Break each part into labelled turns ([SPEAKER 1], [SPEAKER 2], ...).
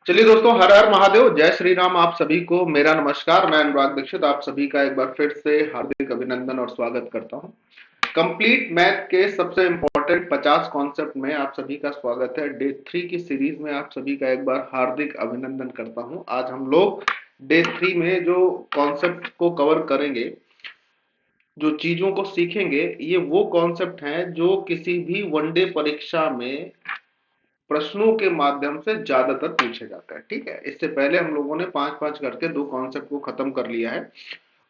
[SPEAKER 1] चलिए दोस्तों, हर हर महादेव, जय श्री राम। आप सभी को मेरा नमस्कार। मैं अनुराग दीक्षित आप सभी का एक बार फिर से हार्दिक अभिनंदन और स्वागत करता हूं। कंप्लीट मैथ के सबसे इंपॉर्टेंट 50 कॉन्सेप्ट में आप सभी का स्वागत है। डे 3 की सीरीज में आप सभी का एक बार हार्दिक अभिनंदन करता हूं। आज हम लोग डे 3 में जो कॉन्सेप्ट को कवर करेंगे, जो चीजों को सीखेंगे, ये वो कॉन्सेप्ट हैं जो किसी भी वनडे परीक्षा में प्रश्नों के माध्यम से ज्यादातर पूछे जाता है। ठीक है, इससे पहले हम लोगों ने पांच पांच करके दो कॉन्सेप्ट को खत्म कर लिया है।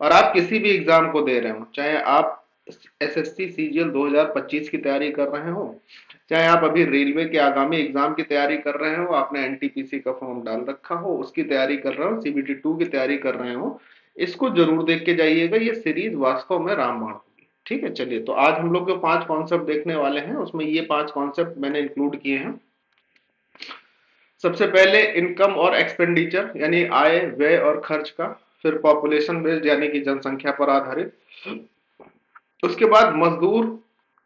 [SPEAKER 1] और आप किसी भी एग्जाम को दे रहे हो, चाहे आप एसएससी सीजीएल 2025 की तैयारी कर रहे हो, चाहे आप अभी रेलवे के आगामी एग्जाम की तैयारी कर रहे हो, आपने एनटीपीसी का फॉर्म डाल रखा हो, उसकी तैयारी कर रहे हो, सीबीटी 2 की तैयारी कर रहे हो, इसको जरूर देख के जाइएगा। ये सीरीज वास्तव में रामबाण होगी। ठीक है, चलिए, तो आज हम लोग जो पांच कॉन्सेप्ट देखने वाले हैं उसमें ये पांच कॉन्सेप्ट मैंने इंक्लूड किए हैं। सबसे पहले इनकम और एक्सपेंडिचर यानी आय व्यय और खर्च का। फिर पॉपुलेशन बेस्ड यानी कि जनसंख्या पर आधारित। उसके बाद मजदूर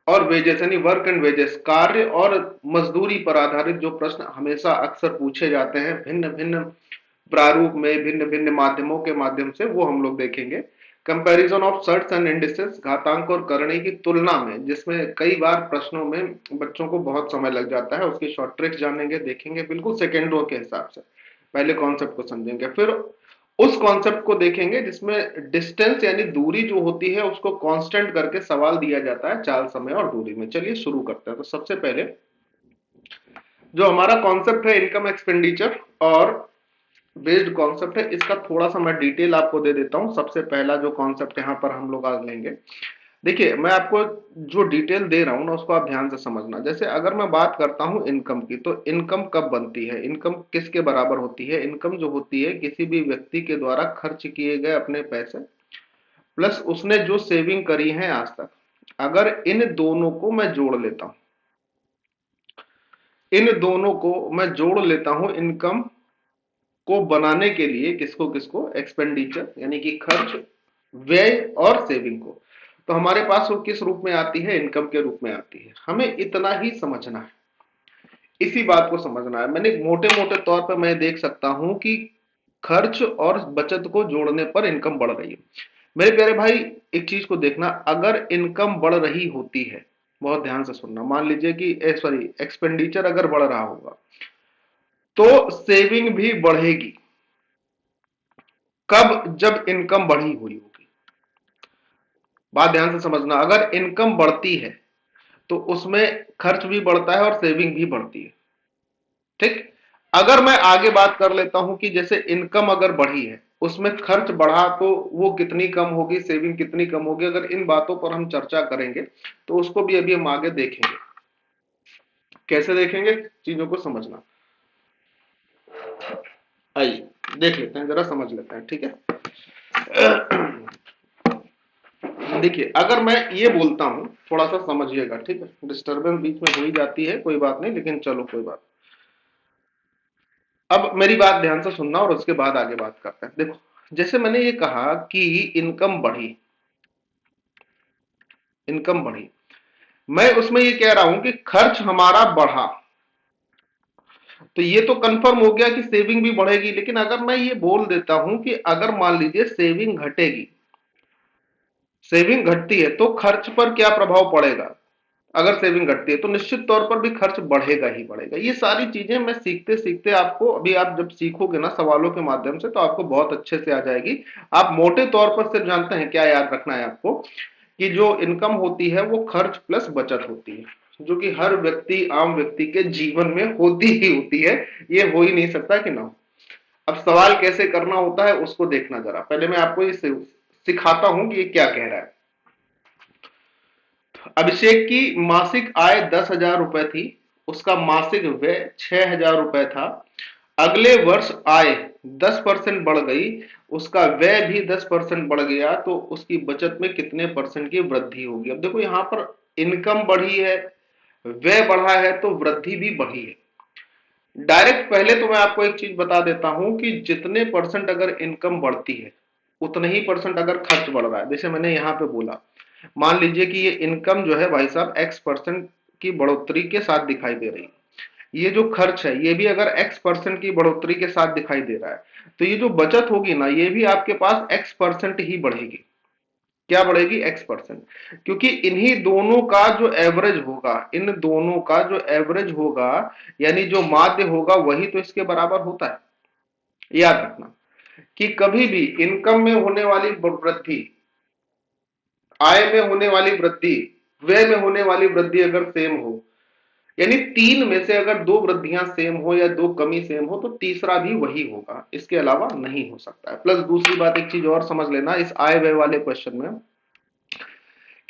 [SPEAKER 1] और वेजेस यानी वर्क एंड वेजेस, कार्य और मजदूरी पर आधारित जो प्रश्न हमेशा अक्सर पूछे जाते हैं भिन्न भिन्न प्रारूप में, भिन्न भिन्न माध्यमों के माध्यम से, वो हम लोग देखेंगे। Comparison of shirts and indices, घातांक और करणी की तुलना में, जिसमें कई बार प्रश्नों में बच्चों को बहुत समय लग जाता है, उसकी शॉर्ट ट्रिक्स जानेंगे, देखेंगे बिल्कुल सेकेंडों के हिसाब से। पहले कॉन्सेप्ट को समझेंगे, फिर उस कॉन्सेप्ट को देखेंगे जिसमें डिस्टेंस यानी दूरी जो होती है उसको कांस्टेंट करके सवाल दिया जाता है चाल, समय और दूरी में। चलिए शुरू करते हैं। तो सबसे पहले जो हमारा कॉन्सेप्ट है इनकम एक्सपेंडिचर और बेस्ड कॉन्सेप्ट है, इसका थोड़ा सा मैं डिटेल आपको दे देता हूं। सबसे पहला जो कॉन्सेप्ट यहां पर हम लोग आज लेंगे, देखिए मैं आपको जो डिटेल दे रहा हूं ना उसको आप ध्यान से समझना। जैसे अगर मैं बात करता हूं इनकम की, तो इनकम कब बनती है, इनकम किसके बराबर होती है? इनकम जो होती है किसी भी व्यक्ति के द्वारा खर्च किए गए अपने पैसे प्लस उसने जो सेविंग करी है आज तक। अगर इन दोनों को मैं जोड़ लेता हूं, इन दोनों को मैं जोड़ लेता हूं इनकम को बनाने के लिए, किसको किसको? एक्सपेंडिचर यानी कि खर्च, व्यय और सेविंग को, तो हमारे पास वो किस रूप में आती है? इनकम के रूप में आती है। हमें इतना ही समझना है, इसी बात को समझना है। मैंने मोटे मोटे तौर पर मैं देख सकता हूं कि खर्च और बचत को जोड़ने पर इनकम बढ़ रही है। मेरे प्यारे भाई, एक चीज को देखना, अगर इनकम बढ़ रही होती है, बहुत ध्यान से सुनना, मान लीजिए कि सॉरी एक्सपेंडिचर अगर बढ़ रहा होगा तो सेविंग भी बढ़ेगी। कब? जब इनकम बढ़ी हुई होगी। बात ध्यान से समझना, अगर इनकम बढ़ती है तो उसमें खर्च भी बढ़ता है और सेविंग भी बढ़ती है। ठीक। अगर मैं आगे बात कर लेता हूं कि जैसे इनकम अगर बढ़ी है, उसमें खर्च बढ़ा, तो वो कितनी कम होगी, सेविंग कितनी कम होगी, अगर इन बातों पर हम चर्चा करेंगे तो उसको भी अभी हम आगे देखेंगे। कैसे देखेंगे? चीजों को समझना। आइए देख लेते हैं, जरा समझ लेते हैं। ठीक है, देखिए अगर मैं ये बोलता हूं, थोड़ा सा समझिएगा। ठीक है, डिस्टरबेंस बीच में हो ही जाती है, कोई बात नहीं, लेकिन चलो कोई बात। अब मेरी बात ध्यान से सुनना और उसके बाद आगे बात करते हैं। देखो, जैसे मैंने ये कहा कि इनकम बढ़ी, इनकम बढ़ी, मैं उसमें ये कह रहा हूं कि खर्च हमारा बढ़ा, तो ये तो कंफर्म हो गया कि सेविंग भी बढ़ेगी। लेकिन अगर मैं ये बोल देता हूं कि अगर मान लीजिए सेविंग घटेगी, सेविंग घटती है तो खर्च पर क्या प्रभाव पड़ेगा? अगर सेविंग घटती है तो निश्चित तौर पर भी खर्च बढ़ेगा ही बढ़ेगा। ये सारी चीजें मैं सीखते सीखते आपको, अभी आप जब सीखोगे ना सवालों के माध्यम से, तो आपको बहुत अच्छे से आ जाएगी। आप मोटे तौर पर सिर्फ जानते हैं क्या याद रखना है आपको, कि जो इनकम होती है वो खर्च प्लस बचत होती है, जो कि हर व्यक्ति, आम व्यक्ति के जीवन में होती ही होती है। ये हो ही नहीं सकता कि ना हो। अब सवाल कैसे करना होता है उसको देखना। जरा पहले मैं आपको ये सिखाता हूं कि ये क्या कह रहा है। अभिषेक की मासिक आय 10,000 रुपए थी, उसका मासिक व्यय 6,000 रुपए था। अगले वर्ष आय 10% बढ़ गई, उसका व्यय भी 10% बढ़ गया, तो उसकी बचत में कितने परसेंट की वृद्धि होगी? अब देखो यहां पर इनकम बढ़ी है, व्यय बढ़ा है, तो वृद्धि भी बढ़ी है। डायरेक्ट पहले तो मैं आपको एक चीज बता देता हूं कि जितने परसेंट अगर इनकम बढ़ती है, उतने ही परसेंट अगर खर्च बढ़ रहा है। जैसे मैंने यहां पे बोला, मान लीजिए कि ये इनकम जो है भाई साहब X% की बढ़ोतरी के साथ दिखाई दे रही है, ये जो खर्च है ये भी अगर x% की बढ़ोतरी के साथ दिखाई दे रहा है, तो ये जो बचत होगी ना ये भी आपके पास x% ही बढ़ेगी। क्या बढ़ेगी? x%। क्योंकि इन्हीं दोनों का जो एवरेज होगा, इन दोनों का जो एवरेज होगा, यानी जो माध्य होगा वही तो इसके बराबर होता है। याद रखना कि कभी भी इनकम में होने वाली वृद्धि, आय में होने वाली वृद्धि, व्यय में होने वाली वृद्धि अगर सेम हो, यानी तीन में से अगर दो वृद्धियां सेम हो या दो कमी सेम हो, तो तीसरा भी वही होगा, इसके अलावा नहीं हो सकता है। प्लस दूसरी बात एक चीज और समझ लेना इस आय व्यय वाले क्वेश्चन में,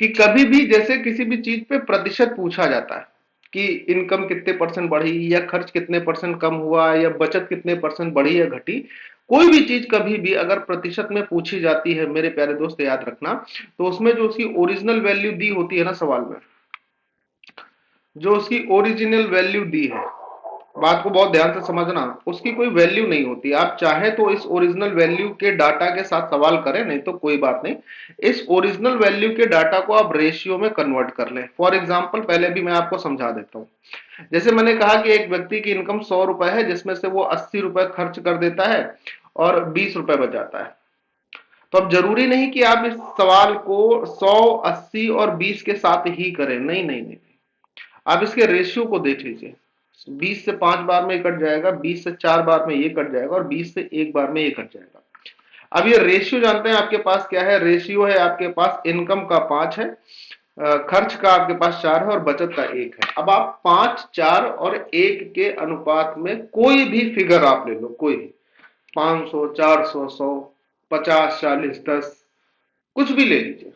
[SPEAKER 1] कि कभी भी जैसे किसी भी चीज पे प्रतिशत पूछा जाता है कि इनकम कितने परसेंट बढ़ी या खर्च कितने परसेंट कम हुआ या बचत कितने परसेंट बढ़ी या घटी, कोई भी चीज कभी भी अगर प्रतिशत में पूछी जाती है मेरे प्यारे दोस्त याद रखना, तो उसमें जो उसकी ओरिजिनल वैल्यू दी होती है ना सवाल में, जो उसकी ओरिजिनल वैल्यू दी है, बात को बहुत ध्यान से समझना, उसकी कोई वैल्यू नहीं होती। आप चाहे तो इस ओरिजिनल वैल्यू के डाटा के साथ सवाल करें, नहीं तो कोई बात नहीं, इस ओरिजिनल वैल्यू के डाटा को आप रेशियो में कन्वर्ट कर लें। फॉर एग्जांपल पहले भी मैं आपको समझा देता हूं। जैसे मैंने कहा कि एक व्यक्ति की इनकम 100 रुपए है, जिसमें से वो 80 रुपए खर्च कर देता है और 20 रुपए बचाता है। तो अब जरूरी नहीं कि आप इस सवाल को 100, 80 और 20 के साथ ही करें, नहीं नहीं नहीं, आप इसके रेशियो को देख लीजिए। 20 से 5 बार में ये कट जाएगा, 20 से 4 बार में ये कट जाएगा और 20 से 1 बार में ये कट जाएगा। अब ये रेशियो जानते हैं आपके पास क्या है? रेशियो है आपके पास इनकम का 5 है, खर्च का आपके पास 4 है और बचत का 1 है। अब आप 5, 4 और 1 के अनुपात में कोई भी फिगर आप ले लो, कोई भी 500, 400, 100, 50, 40, 10, कुछ भी ले लीजिए,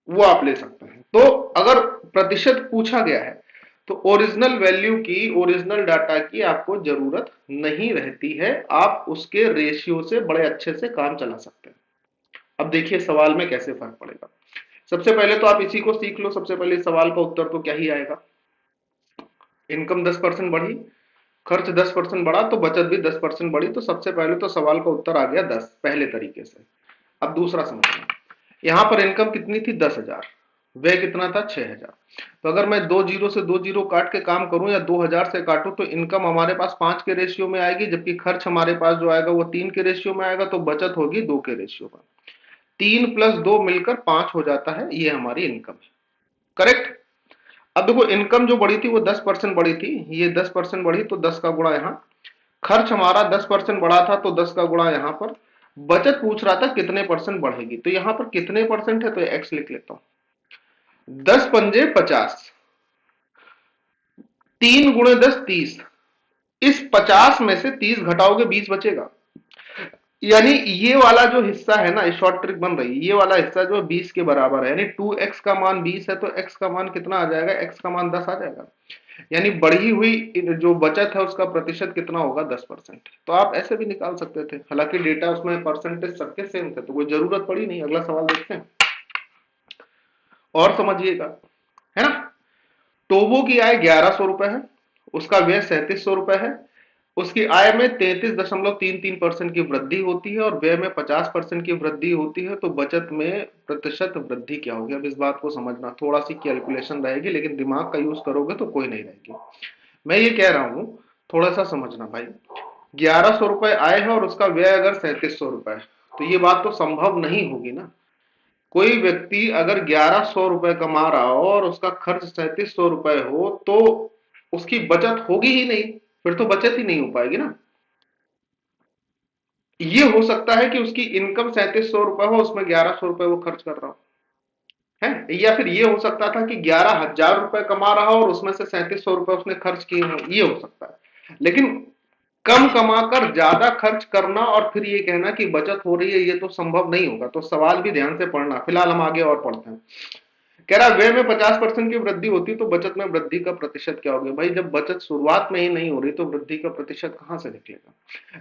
[SPEAKER 1] वो आप ले सकते हैं। तो अगर प्रतिशत पूछा गया है तो ओरिजिनल वैल्यू की, ओरिजिनल डाटा की आपको जरूरत नहीं रहती है, आप उसके रेशियो से बड़े अच्छे से काम चला सकते हैं। अब देखिए सवाल में कैसे फर्क पड़ेगा। सबसे पहले तो आप इसी को सीख लो, सबसे पहले सवाल का उत्तर तो क्या ही आएगा, इनकम 10% बढ़ी, खर्च 10% बढ़ा तो बचत भी 10% बढ़ी, तो सबसे पहले तो सवाल का उत्तर आ गया 10, पहले तरीके से। अब दूसरा समझना, यहां पर इनकम कितनी थी? 10,000, व्यय कितना था? 6,000। तो अगर मैं 2 जीरो से 2 जीरो काट के काम करूं या 2,000 से काटूं, तो इनकम हमारे पास 5 के रेशियो में आएगी, जबकि खर्च हमारे पास जो आएगा वो 3 के रेशियो में आएगा, तो बचत होगी 2 के रेशियो में। 3 प्लस 2 मिलकर 5 हो जाता है, ये हमारी इनकम है। करेक्ट। अब देखो इनकम जो बढ़ी थी वो 10% बढ़ी थी, ये 10% बढ़ी तो 10 का गुणा यहां, खर्च हमारा 10% बढ़ा था तो 10 का गुणा यहां पर, बचत पूछ रहा था कितने परसेंट बढ़ेगी, तो यहां पर कितने परसेंट है तो एक्स लिख लेता हूं। 10 पंजे 50, 3 गुणे 10 30, इस 50 में से 30 घटाओगे 20 बचेगा, यानी ये वाला जो हिस्सा है ना, शॉर्ट ट्रिक बन रही है, ये वाला हिस्सा जो 20 के बराबर है, यानी 2x का मान 20 है तो x का मान कितना आ जाएगा? x का मान 10 आ जाएगा, यानी बढ़ी हुई जो बचत है उसका प्रतिशत कितना होगा? 10%। तो आप ऐसे भी निकाल सकते थे, हालांकि डेटा उसमें परसेंटेज सबके सेम थे तो कोई जरूरत पड़ी नहीं। अगला सवाल देखते हैं और समझिएगा, है ना। टोबो की आय 1100 रुपए है, उसका व्यय 3700 रुपए है, उसकी आय में 33.33% की वृद्धि होती है और व्यय में 50% की वृद्धि होती है, तो बचत में प्रतिशत वृद्धि क्या होगी? अब इस बात को समझना, थोड़ा सी कैलकुलेशन रहेगी लेकिन दिमाग का यूज करोगे तो कोई नहीं रहेगी। मैं ये कह रहा हूं, थोड़ा सा समझना भाई, 1100 रुपए आय है और उसका व्यय अगर 3700 रुपए है, तो ये बात तो संभव नहीं होगी ना। कोई व्यक्ति अगर 1100 रुपए कमा रहा हो और उसका खर्च 3700 रुपए हो, तो उसकी बचत होगी ही नहीं, फिर तो बचत ही नहीं हो पाएगी ना। ये हो सकता है कि उसकी इनकम 3700 रुपए हो, उसमें 1100 रुपए वो खर्च कर रहा हो, है, या फिर ये हो सकता था कि 11,000 रुपए कमा रहा हो और उसमें से 3700 रुपए उसने खर्च किए हो, ये हो सकता है। लेकिन कम कमाकर ज्यादा खर्च करना और फिर ये कहना कि बचत हो रही है, ये तो संभव नहीं होगा। तो सवाल भी ध्यान से पढ़ना। फिलहाल हम आगे और पढ़ते हैं। कह रहा व्यय में 50% की वृद्धि होती तो बचत में वृद्धि का प्रतिशत क्या होगा? भाई जब बचत शुरुआत में ही नहीं हो रही तो वृद्धि का प्रतिशत कहां से निकलेगा?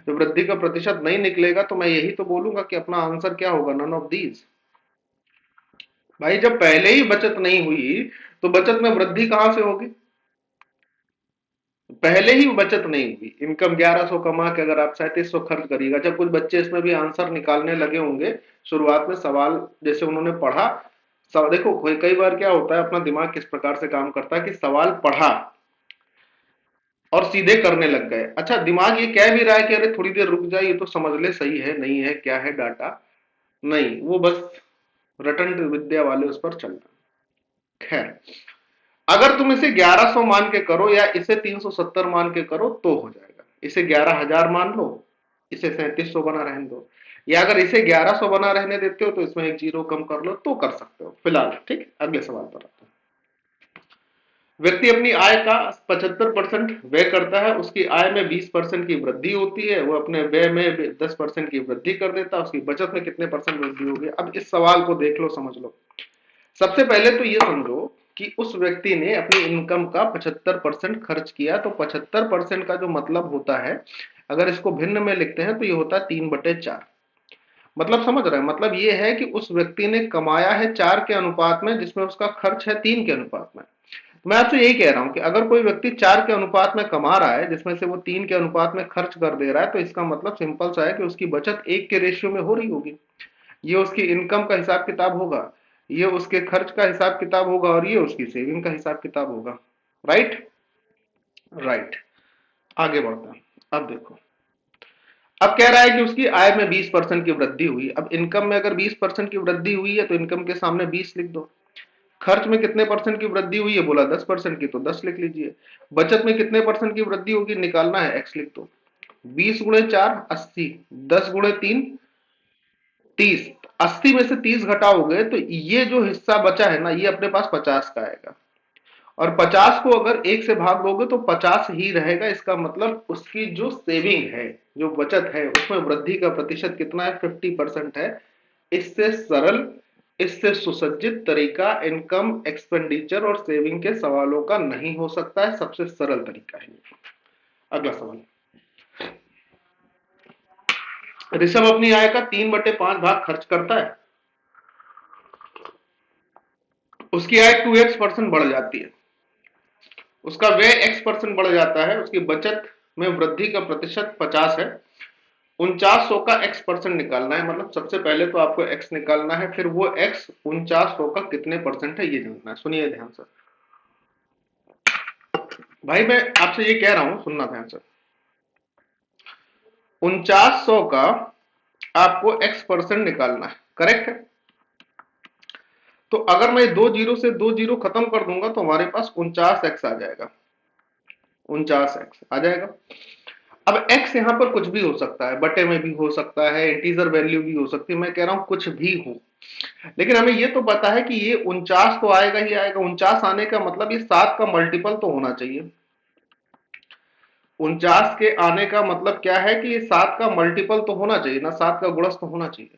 [SPEAKER 1] जब वृद्धि का प्रतिशत नहीं निकलेगा तो मैं यही तो बोलूंगा कि अपना आंसर क्या होगा? None of these. भाई जब पहले ही बचत नहीं हुई तो बचत में वृद्धि कहां से होगी? पहले ही बचत नहीं हुई, इनकम 1100 कमा के अगर आप 3700 खर्च करिएगा, जब कुछ बच्चे इसमें भी आंसर निकालने लगे होंगे शुरुआत में, सवाल जैसे उन्होंने पढ़ा, देखो कई बार क्या होता है, अपना दिमाग किस प्रकार से काम करता है कि सवाल पढ़ा और सीधे करने लग गए। अच्छा, दिमाग ये कह भी रहा है कि अरे थोड़ी देर रुक जाए, ये तो समझ ले सही है नहीं है, क्या है डाटा, नहीं, वो बस रटंत विद्या वाले उस पर चलना। खैर, अगर तुम इसे 1100 मान के करो या इसे 370 मान के करो तो हो जाएगा। इसे 11,000 मान लो, इसे 3700 बना रहने दो, या अगर इसे 1100 बना रहने देते हो तो इसमें एक जीरो कम कर लो तो कर सकते हो फिलहाल। ठीक, अगले सवाल पर आते हैं। व्यक्ति अपनी आय का 75% व्यय करता है, उसकी आय में 20% की वृद्धि होती है, वो अपने व्यय में 10% की वृद्धि कर देता है, उसकी बचत में कितने परसेंट वृद्धि होगी। अब इस सवाल को देख लो, समझ लो। सबसे पहले तो ये समझो कि उस व्यक्ति ने अपनी इनकम का 75% खर्च किया, तो 75% का जो मतलब होता है, अगर इसको भिन्न में लिखते हैं तो ये होता है 3/4। मतलब समझ रहे हैं, मतलब ये है कि उस व्यक्ति ने कमाया है 4 के अनुपात में, जिसमें उसका खर्च है 3 के अनुपात में। मैं आपसे यही कह रहा हूं कि अगर कोई व्यक्ति 4 के अनुपात में कमा रहा है, जिसमें से वो 3 के अनुपात में खर्च कर दे रहा है, तो इसका मतलब सिंपल सा है कि उसकी बचत 1 के रेशियो में हो रही होगी। ये उसकी इनकम का हिसाब किताब होगा, ये उसके खर्च का हिसाब किताब होगा, और ये उसकी सेविंग का हिसाब किताब होगा। Right, right. आगे बढ़ते हैं। अब देखो, अब कह रहा है कि उसकी आय में 20% की वृद्धि हुई। अब इनकम में अगर 20% की वृद्धि हुई है तो इनकम के सामने 20 लिख दो। खर्च में कितने परसेंट की वृद्धि हुई है, बोला 10% की, तो 10 लिख लीजिए। बचत में कितने परसेंट की वृद्धि होगी, निकालना है, x लिख दो। 20 गुणे 4 80, 10 गुणे 3 30। 80 में से 30 घटाओगे तो ये जो हिस्सा बचा है ना, ये अपने पास 50 का आएगा, और 50 को अगर 1 से भाग दोगे तो 50 ही रहेगा। इसका मतलब उसकी जो सेविंग है, जो बचत है, उसमें वृद्धि का प्रतिशत कितना है, 50% है। इससे सरल, इससे सुसज्जित तरीका इनकम, एक्सपेंडिचर और सेविंग के सवालों का नहीं हो सकता है। सबसे सरल तरीका है। अगला सवाल, ऋषभ अपनी आय का 3/5 भाग खर्च करता है, उसकी आय 2x% बढ़ जाती है, उसका व्यय x% बढ़ जाता है, उसकी बचत में वृद्धि का प्रतिशत 50 है। 4900 का x% निकालना है, मतलब सबसे पहले तो आपको x निकालना है, फिर वो x 4900 का कितने परसेंट है ये जानना है। सुनिए ध्यान से भाई, मैं आपसे ये कह रहा हूं, सुनना ध्यान से। 4900 का आपको x% निकालना है, करेक्ट है। तो अगर मैं 2 जीरो से 2 जीरो खत्म कर दूंगा तो हमारे पास 49x आ जाएगा, 49x आ जाएगा। अब x यहां पर कुछ भी हो सकता है, बटे में भी हो सकता है, इंटीजर वैल्यू भी हो सकती है, मैं कह रहा हूं कुछ भी हो, लेकिन हमें ये तो पता है कि ये 49 तो आएगा ही आएगा। 49 आने का मतलब ये 7 का मल्टीपल तो होना चाहिए। 49 के आने का मतलब क्या है कि ये 7 का मल्टीपल तो होना चाहिए ना, 7 का गुणज तो होना चाहिए।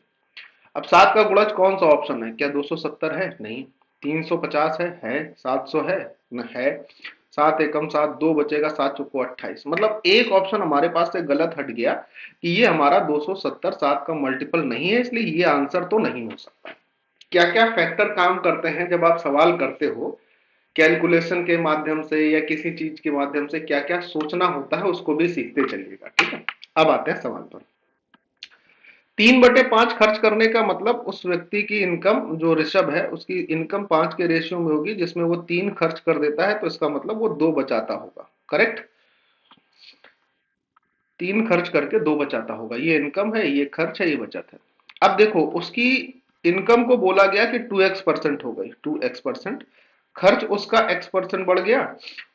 [SPEAKER 1] अब 7 का गुणज कौन सा ऑप्शन है, क्या 270 है, नहीं। 350 है, 700 है, न है। 7 एकम 7, 2 बचेगा, 7 चौको 28, मतलब एक ऑप्शन हमारे पास से गलत हट गया कि ये हमारा 270 7 का मल्टीपल नहीं है, इसलिए ये आंसर तो नहीं हो सकता। क्या क्या फैक्टर काम करते हैं जब आप सवाल करते हो, कैलकुलेशन के माध्यम से या किसी चीज के माध्यम से क्या क्या सोचना होता है, उसको भी सीखते चलिएगा। ठीक है, अब आते हैं सवाल पर। 3/5 खर्च करने का मतलब उस व्यक्ति की इनकम, जो ऋषभ है, उसकी इनकम 5 के रेशियो में होगी, जिसमें वो 3 खर्च कर देता है, तो इसका मतलब वो 2 बचाता होगा, करेक्ट। 3 खर्च करके 2 बचाता होगा, ये इनकम है, ये खर्च है, ये बचत है। अब देखो, उसकी इनकम को बोला गया कि 2x% हो गई, 2x%। खर्च उसका x% बढ़ गया,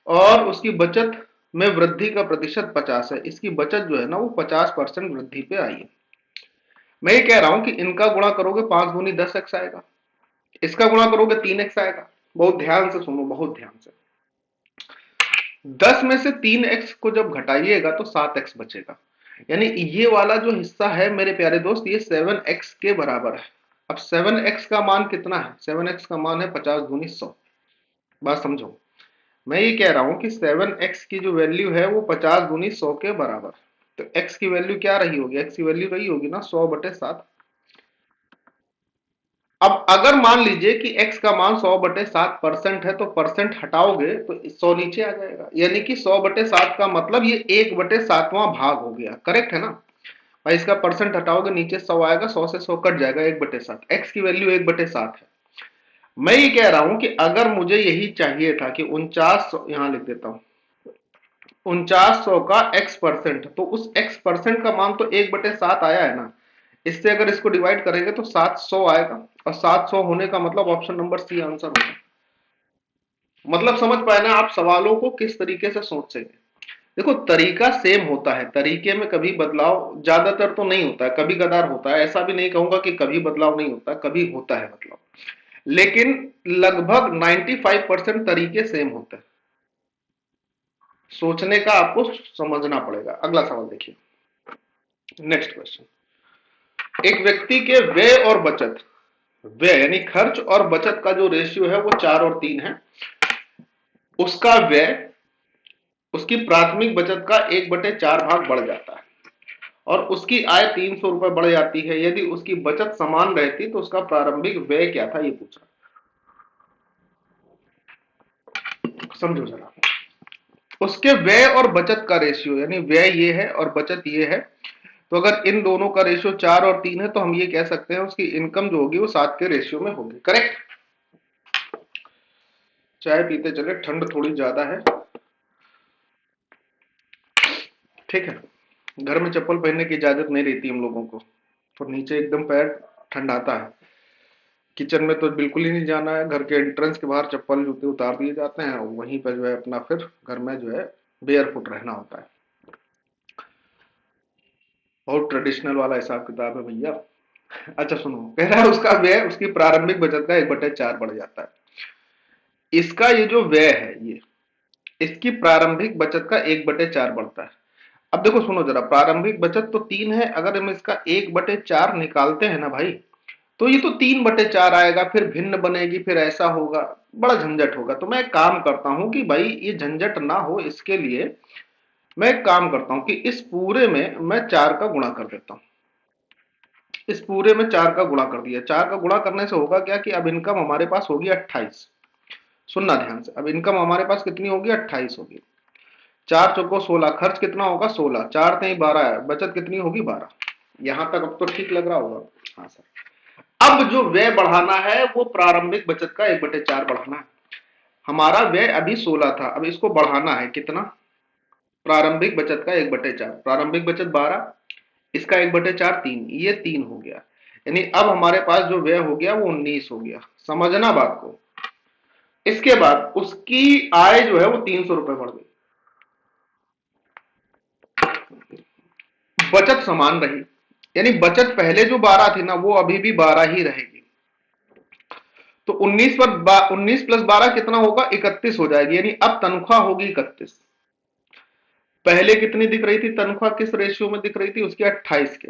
[SPEAKER 1] और उसकी बचत में वृद्धि का प्रतिशत 50 है। इसकी बचत जो है ना, वो 50% वृद्धि पे आई है। मैं ये कह रहा हूं कि इनका गुणा करोगे 5 दूनी 10x आएगा, इसका गुणा करोगे 3x आएगा। बहुत ध्यान से सुनो, बहुत ध्यान से। 10 में से 3x को जब घटाइएगा तो 7x बचेगा, यानी ये वाला जो हिस्सा है मेरे प्यारे दोस्त, ये 7x के बराबर है। अब 7x का मान कितना है, 7x का मान है 50 दूनी 100। बात समझो, मैं ये कह रहा हूं कि 7x की जो वैल्यू है वो 50 दूनी 100 के बराबर। तो x की वैल्यू क्या रही होगी, x की वैल्यू रही होगी ना 100/7। अब अगर मान लीजिए कि x का मान 100/7% है, तो परसेंट हटाओगे तो 100 नीचे आ जाएगा, यानी कि 100/7 का मतलब ये 1/7वां भाग हो गया, करेक्ट है ना भाई। इसका परसेंट हटाओगे, नीचे 100 आएगा, 100 से 100 कट जाएगा, 1/7। x की वैल्यू 1/7 है। मैं ये कह रहा हूं कि अगर मुझे यही चाहिए था कि 49, यहां लिख देता हूं, 4900 का x%, तो उस x% का मान तो 1/7 आया है ना। इससे अगर इसको डिवाइड करेंगे तो 700 आएगा, और 700 होने का मतलब ऑप्शन नंबर सी आंसर होगा। मतलब समझ पाए ना आप सवालों को किस तरीके से सोच सके। देखो तरीका सेम होता है, तरीके में कभी बदलाव ज्यादातर तो नहीं होता है, कभी कदार होता है, ऐसा भी नहीं कहूंगा कि कभी बदलाव नहीं होता, कभी होता है बदलाव, लेकिन लगभग 95% तरीके सेम होते हैं। सोचने का आपको समझना पड़ेगा। अगला सवाल देखिए, नेक्स्ट क्वेश्चन। एक व्यक्ति के व्यय और बचत, व्यय यानी खर्च और बचत का जो रेशियो है वो 4 और 3 है। उसका व्यय उसकी प्राथमिक बचत का 1/4 भाग बढ़ जाता है, और उसकी आय 300 रुपए बढ़ जाती है। यदि उसकी बचत समान रहती तो उसका प्रारंभिक व्यय क्या था, ये पूछा। समझो जरा, उसके व्यय और बचत का रेशियो, यानी व्यय ये है और बचत ये है, तो अगर इन दोनों का रेशियो 4 और 3 है तो हम ये कह सकते हैं उसकी इनकम जो होगी वो 7 के रेशियो में होगी। करेक्ट। चाय पीते चले, ठंड थोड़ी ज्यादा है, ठीक है। घर में चप्पल पहनने की इजाजत नहीं रहती हम लोगों को, तो नीचे एकदम पैर ठंडाता है। किचन में तो बिल्कुल ही नहीं जाना है, घर के एंट्रेंस के बाहर चप्पल जूते उतार दिए जाते हैं, वहीं पर जो है अपना फिर घर में जो है बेयर फुट रहना होता है। बहुत ट्रेडिशनल वाला हिसाब किताब है भैया। अच्छा सुनो, कह रहा है उसका व्यय उसकी प्रारंभिक बचत का 1/4 बढ़ जाता है। इसका ये जो व्यय है, ये इसकी प्रारंभिक बचत का 1/4 बढ़ता है। अब देखो सुनो जरा, प्रारंभिक बचत तो 3 है, अगर हम इसका 1/4 निकालते हैं ना भाई, तो ये तो 3/4 आएगा, फिर भिन्न बनेगी, फिर ऐसा होगा, बड़ा झंझट होगा। तो मैं एक काम करता हूं कि भाई ये झंझट ना हो, इसके लिए मैं एक काम करता हूं कि इस पूरे में मैं 4 का गुणा कर देता हूं। इस पूरे में 4 का गुणा कर दिया। 4 का गुणा करने से होगा क्या कि अब इनकम हमारे पास होगी 28। सुनना ध्यान से, अब इनकम हमारे पास कितनी होगी, 28 होगी। 4 चौको 16, खर्च कितना होगा 16, 4 3 12 है, बचत कितनी होगी 12। यहां तक अब तो ठीक लग रहा होगा। हाँ सर। अब जो व्यय बढ़ाना है वो प्रारंभिक बचत का 1/4 बढ़ाना है। हमारा व्यय अभी 16 था, अब इसको बढ़ाना है कितना, प्रारंभिक बचत का 1/4। प्रारंभिक बचत 12, इसका 1/4 3, ये 3 हो गया। यानी अब हमारे पास जो व्यय हो गया वो 19 हो गया। समझना बात को। इसके बाद उसकी आय जो है वो 300 रुपए बढ़ गई, बचत समान रही, यानी बचत पहले जो 12 थी ना वो अभी भी 12 ही रहेगी। तो 19 प्लस 12 कितना होगा, 31 हो जाएगी। यानी अब तनख्वाह होगी 31। पहले कितनी दिख रही थी तनख्वाह, किस रेशियो में दिख रही थी, उसके 28 के।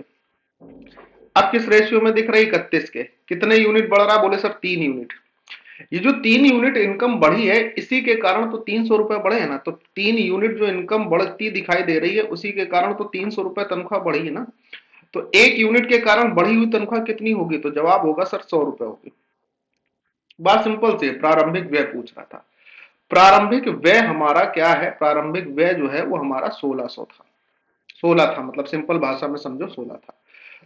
[SPEAKER 1] अब किस रेशियो में दिख रही, 31 के। कितने यूनिट बढ़ रहा, बोले सर 3 यूनिट। ये जो 3 यूनिट इनकम बढ़ी है इसी के कारण तो 300 रुपए बढ़े है ना। तो 3 यूनिट जो इनकम बढ़ती दिखाई दे रही है उसी के कारण तो 300 रुपए तनख्वाह बढ़ी है ना। तो 1 यूनिट के कारण बढ़ी हुई तनख्वाह कितनी होगी, तो जवाब होगा सर 100 रुपए होगी। बात सिंपल सी, प्रारंभिक व्यय पूछ रहा था। प्रारंभिक व्यय हमारा क्या है, प्रारंभिक व्यय जो है वो हमारा 1600 था। 16 था, मतलब सिंपल भाषा में समझो 16 था।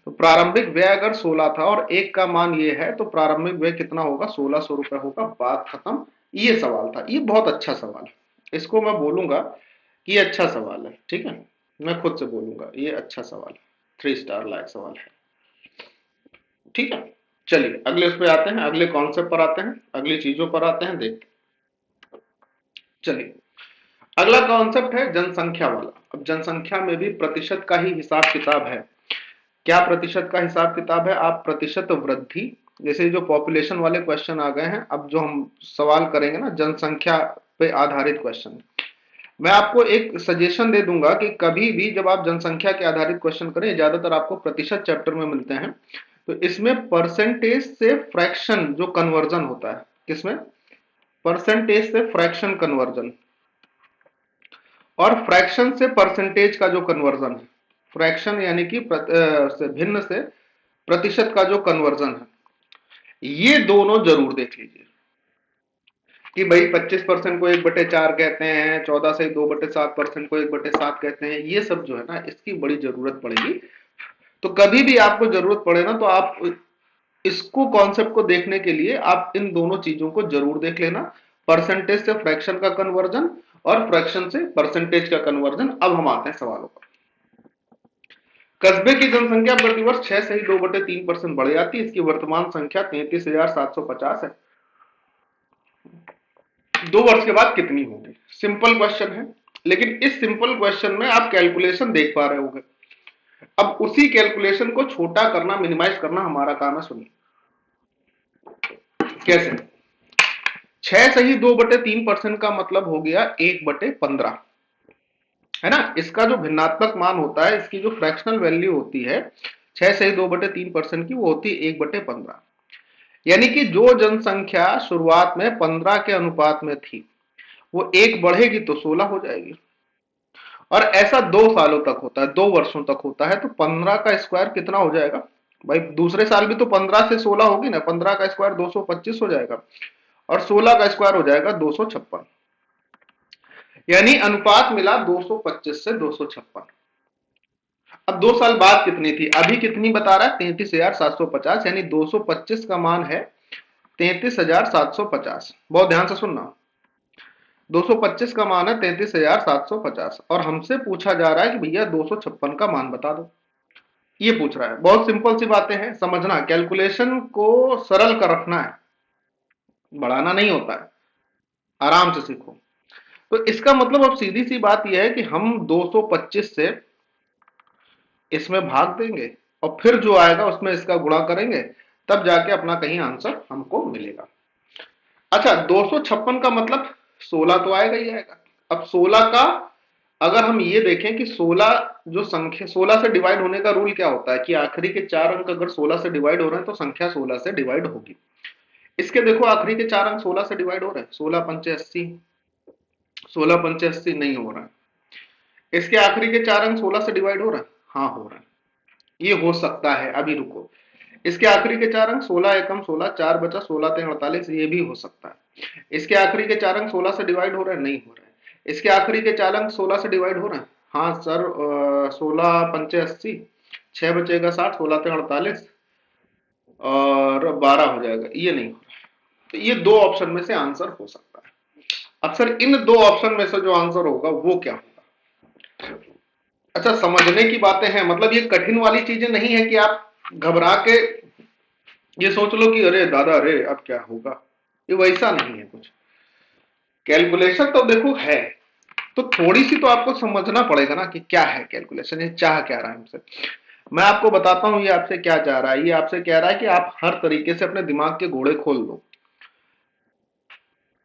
[SPEAKER 1] तो प्रारंभिक व्यय अगर 16 था और एक का मान ये है, तो प्रारंभिक व्यय कितना होगा, 1600 रुपए होगा। बात खत्म। ये सवाल था, ये बहुत अच्छा सवाल है। इसको मैं बोलूंगा कि ये अच्छा सवाल है, ठीक है। मैं खुद से बोलूंगा ये अच्छा सवाल है, 3 स्टार लायक सवाल है, ठीक है। चलिए अगले उस पर आते हैं, अगले कॉन्सेप्ट पर आते हैं, अगली चीजों पर आते हैं, देखते। चलिए अगला कॉन्सेप्ट है जनसंख्या वाला। अब जनसंख्या में भी प्रतिशत का ही हिसाब किताब है। क्या प्रतिशत का हिसाब किताब है, आप प्रतिशत वृद्धि, जैसे जो पॉपुलेशन वाले क्वेश्चन आ गए हैं, अब जो हम सवाल करेंगे ना जनसंख्या पे आधारित क्वेश्चन, मैं आपको एक सजेशन दे दूंगा कि कभी भी जब आप जनसंख्या के आधारित क्वेश्चन करें, ज्यादातर आपको प्रतिशत चैप्टर में मिलते हैं, तो इसमें परसेंटेज से फ्रैक्शन जो कन्वर्जन होता है, किसमें, परसेंटेज से फ्रैक्शन कन्वर्जन, और फ्रैक्शन से परसेंटेज का जो कन्वर्जन है, फ्रैक्शन यानी कि से भिन्न से प्रतिशत का जो कन्वर्जन है, ये दोनों जरूर देख लीजिए कि भाई 25% को 1/4 कहते हैं, 14 से 2/7% को 1/7 कहते हैं, ये सब जो है ना इसकी बड़ी जरूरत पड़ेगी। तो कभी भी आपको जरूरत पड़े ना तो आप इसको कॉन्सेप्ट को देखने के लिए आप इन दोनों चीजों को जरूर देख लेना, परसेंटेज से फ्रैक्शन का कन्वर्जन और फ्रैक्शन से परसेंटेज का कन्वर्जन। अब हम आते हैं सवालों पर। कस्बे की जनसंख्या प्रतिवर्ष 6 से ही 2/3% बढ़ जाती है। इसकी वर्तमान संख्या 33,750 है। 2 वर्ष के बाद कितनी होगी? सिंपल क्वेश्चन है, लेकिन इस सिंपल क्वेश्चन में आप कैलकुलेशन देख पा रहे होंगे। अब उसी कैलकुलेशन को छोटा करना, मिनिमाइज करना हमारा काम है। सुनिए कैसे। 6 से ही 2/3% का मतलब हो गया 1/15, है ना। इसका जो भिन्नात्मक मान होता है, इसकी जो फ्रैक्शनल वैल्यू होती है 6 से ही 2/3% की, वो होती है 1/15। यानी कि जो जनसंख्या शुरुआत में 15 के अनुपात में थी, वो 1 बढ़ेगी तो 16 हो जाएगी। और ऐसा 2 सालों तक होता है, 2 वर्षों तक होता है। तो 15 का स्क्वायर कितना हो जाएगा भाई? दूसरे साल भी तो 15 से 16 होगी ना। 15 का स्क्वायर 225 हो जाएगा, और 16 का स्क्वायर हो जाएगा 256। यानी अनुपात मिला 225 से 256। अब 2 साल बाद कितनी थी? अभी कितनी बता रहा है? 33,750। यानी 225 का मान है 33,750। बहुत ध्यान से सुनना, 225 का मान है 33,750, और हमसे पूछा जा रहा है कि भैया 256 का मान बता दो। ये पूछ रहा है। बहुत सिंपल सी बातें हैं, समझना। कैलकुलेशन को सरल कर रखना है, बढ़ाना नहीं होता है। आराम से सीखो। तो इसका मतलब अब सीधी सी बात यह है कि हम 225 से इसमें भाग देंगे, और फिर जो आएगा उसमें इसका गुणा करेंगे, तब जाके अपना कहीं आंसर हमको मिलेगा। अच्छा, 256 का मतलब 16 तो आएगा ही आएगा। अब 16 का अगर हम ये देखें कि 16 जो संख्या, 16 से डिवाइड होने का रूल क्या होता है कि आखिरी के 4 अंक अगर 16 से डिवाइड हो रहे हैं तो संख्या 16 से डिवाइड होगी। इसके देखो आखिरी के 4 अंक 16 से डिवाइड हो रहे हैं। 16 पंचे 80, 16 पंचे 80 नहीं हो रहा है। इसके आखिरी के 4 अंक 16 से डिवाइड हो रहा है, हाँ हो रहा है। ये हो सकता है, अभी रुको। इसके आखिरी के 4 अंक 16 एकम 16, 4 बचा 16 3 48, ये भी हो सकता है। इसके आखिरी के 4 अंक 16 से डिवाइड हो रहे हैं, नहीं हो रहे हैं। इसके आखिरी के 4 अंक 16 से डिवाइड हो रहे हैं, हाँ सर। 16 पंचे 80, 6 बचेगा 60, 16 3 48, और 12 हो जाएगा। ये नहीं हो रहा है। तो ये दो ऑप्शन में से आंसर हो सकता है। अब सर इन दो ऑप्शन में से जो आंसर होगा वो क्या होगा? अच्छा, समझने की बातें हैं, मतलब ये कठिन वाली चीजें नहीं है कि आप घबरा के ये सोच लो कि अरे दादा अरे अब क्या होगा। ये वैसा नहीं है कुछ। कैलकुलेशन तो देखो है, तो थोड़ी सी तो आपको समझना पड़ेगा ना कि क्या है कैलकुलेशन, ये चाह क्या रहा है हमसे। मैं आपको बताता हूं ये आपसे क्या चाह रहा है। ये आपसे कह रहा है कि आप हर तरीके से अपने दिमाग के घोड़े खोल लो।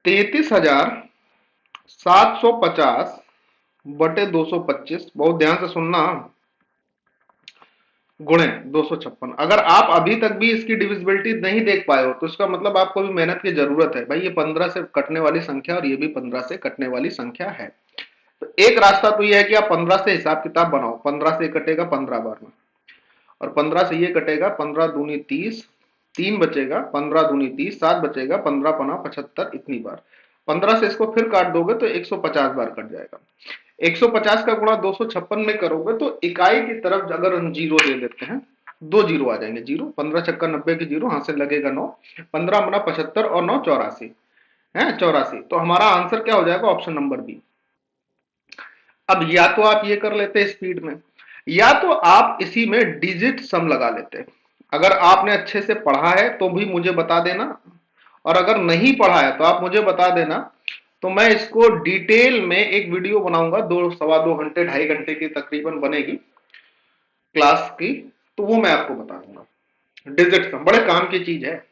[SPEAKER 1] 33,750 बटे 225, बहुत ध्यान से सुनना, गुणे 256। अगर आप अभी तक भी इसकी डिविजिबिलिटी नहीं देख पाए हो तो इसका मतलब आपको भी मेहनत की जरूरत है भाई। ये 15 से कटने वाली संख्या और ये भी 15 से कटने वाली संख्या है। तो एक रास्ता तो ये है कि आप 15 से हिसाब किताब बनाओ। 15 से कटेगा 15 बार में, और 15 से ये कटेगा 15 दूनी 30, 3 बचेगा, 15 दूनी 30, 7 बचेगा, 15 पना 75, इतनी बार। 15 से इसको फिर काट दोगे तो 150 बार कट जाएगा। 150 का गुणा 256 में करोगे तो इकाई की तरफ अगर हम जीरो दे देते हैं, 2 जीरो आ जाएंगे। जीरो 15 छक्का 90 की जीरो, हाथ से लगेगा 9, 15 बना 75 और 9 84 है, 84। तो हमारा आंसर क्या हो जाएगा? Option number B. अब या तो आप ये कर लेते स्पीड में, या तो आप इसी में डिजिट सम लगा लेते। अगर आपने अच्छे से पढ़ा है तो भी मुझे बता देना, और अगर नहीं पढ़ा है तो आप मुझे बता देना। तो मैं इसको डिटेल में एक वीडियो बनाऊंगा, 2 सवा 2 घंटे 2.5 घंटे की तकरीबन बनेगी क्लास की, तो वो मैं आपको बता दूंगा। डिजिट सम बड़े काम की चीज है।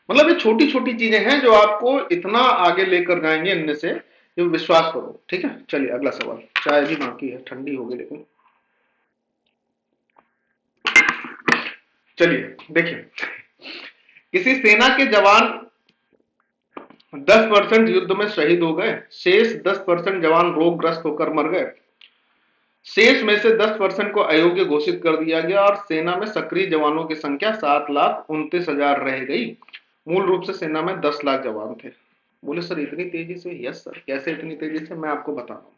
[SPEAKER 1] मतलब ये छोटी छोटी चीजें हैं जो आपको इतना आगे लेकर जाएंगे इनमें से, ये विश्वास करो। ठीक है, चलिए अगला सवाल। चाय भी बाकी है, ठंडी हो गई लेकिन। चलिए देखिए, किसी सेना के जवान 10% युद्ध में शहीद हो गए, शेष 10% जवान रोगग्रस्त होकर मर गए। शेष में से 10% को अयोग्य घोषित कर दिया गया और सेना में सक्रिय जवानों की संख्या 7,29,000 रह गई। मूल रूप से सेना में 10 लाख जवान थे। बोले सर इतनी तेजी से? Yes sir. कैसे इतनी तेजी से? मैं आपको बता रहा हूँ।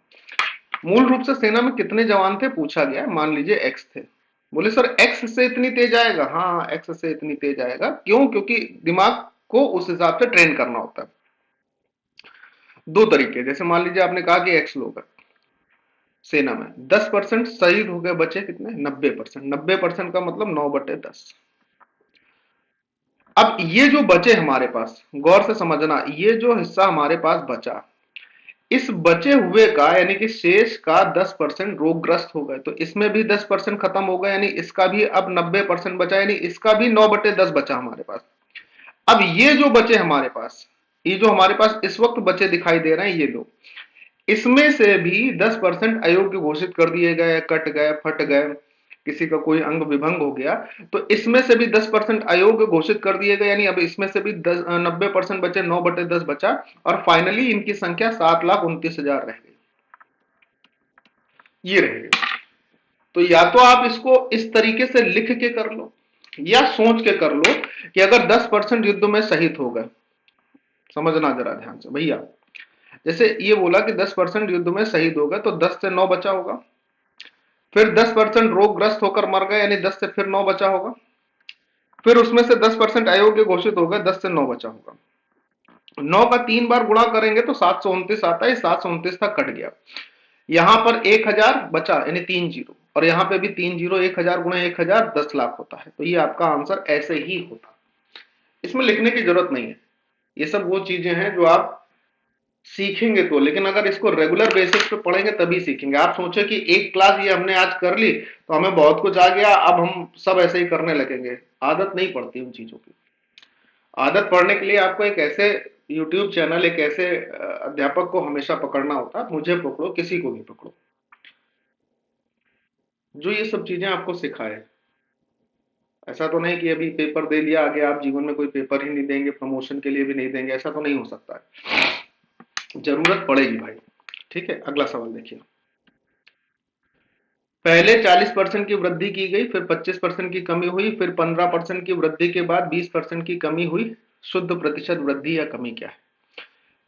[SPEAKER 1] मूल रूप से सेना में कितने जवान थे पूछा गया, मान लीजिए एक्स थे। बोले सर एक्स से इतनी तेज आएगा? हाँ एक्स से इतनी तेज आएगा। क्यों? क्योंकि दिमाग को उस हिसाब से ट्रेन करना होता है। दो तरीके, जैसे मान लीजिए आपने कहा कि एक्स लोग हैं सेना में, 10% शहीद हो गए, बचे कितने? 90%। 90% का मतलब 9/10। अब ये जो बचे हमारे पास, गौर से समझना, ये जो हिस्सा हमारे पास बचा, इस बचे हुए का यानी कि शेष का 10% रोगग्रस्त हो गए, तो इसमें भी 10% खत्म हो गया, यानी इसका भी अब 90% बचा, यानी इसका भी 9/10 बचा हमारे पास। अब ये जो बचे हमारे पास, ये जो हमारे पास इस वक्त बचे दिखाई दे रहे हैं ये लोग, इसमें से भी 10% अयोग्य घोषित कर दिए गए, कट गए, फट गए, किसी का कोई अंग विभंग हो गया, तो इसमें से भी 10% अयोग्य घोषित कर दिए गए, यानी अब इसमें से भी 90% बचे, 9/10 बचा, और फाइनली इनकी संख्या 7,29,000 रह गई। ये रह गई। तो या तो आप इसको इस तरीके से लिख के कर लो, या सोच के कर लो कि अगर 10% युद्ध में शहीद हो गए, समझना जरा ध्यान से भैया, जैसे ये बोला कि 10% युद्ध में शहीद हो गए, तो 10 से 9 बचा होगा, फिर 10% रोगग्रस्त होकर मर गए, यानी 10 से फिर 9 बचा होगा, फिर उसमें से 10% अयोग्य घोषित हो गए, 10 से 9 बचा होगा। 9 का 3 बार गुणा करेंगे तो 729 आता है, 729 तक कट गया, यहां पर 1000 बचा, यानी 3 जीरो, और यहां पे भी 3 जीरो, 1000 गुणा 1000 10 लाख होता है। तो ये आपका आंसर ऐसे ही होता, इसमें लिखने की जरूरत नहीं है। ये सब वो चीजें हैं जो आप सीखेंगे तो, लेकिन अगर इसको रेगुलर बेसिस पे पढ़ेंगे तभी सीखेंगे। आप सोचे कि एक क्लास ये हमने आज कर ली तो हमें बहुत कुछ आ गया, अब हम सब ऐसे ही करने लगेंगे, आदत नहीं पड़ती उन चीजों की। आदत पढ़ने के लिए आपको एक ऐसे यूट्यूब चैनल, एक ऐसे अध्यापक को हमेशा पकड़ना होता है। मुझे पकड़ो, किसी को भी पकड़ो, जो ये सब चीजें आपको सिखाए। ऐसा तो नहीं कि अभी पेपर दे लिया, आगे आप जीवन में कोई पेपर ही नहीं देंगे, प्रमोशन के लिए भी नहीं देंगे, ऐसा तो नहीं हो सकता है, जरूरत पड़ेगी भाई। ठीक है, अगला सवाल देखिए। पहले 40% की वृद्धि की गई, फिर 25% की कमी हुई, फिर 15% की वृद्धि के बाद 20% की कमी हुई, शुद्ध प्रतिशत वृद्धि या कमी क्या है?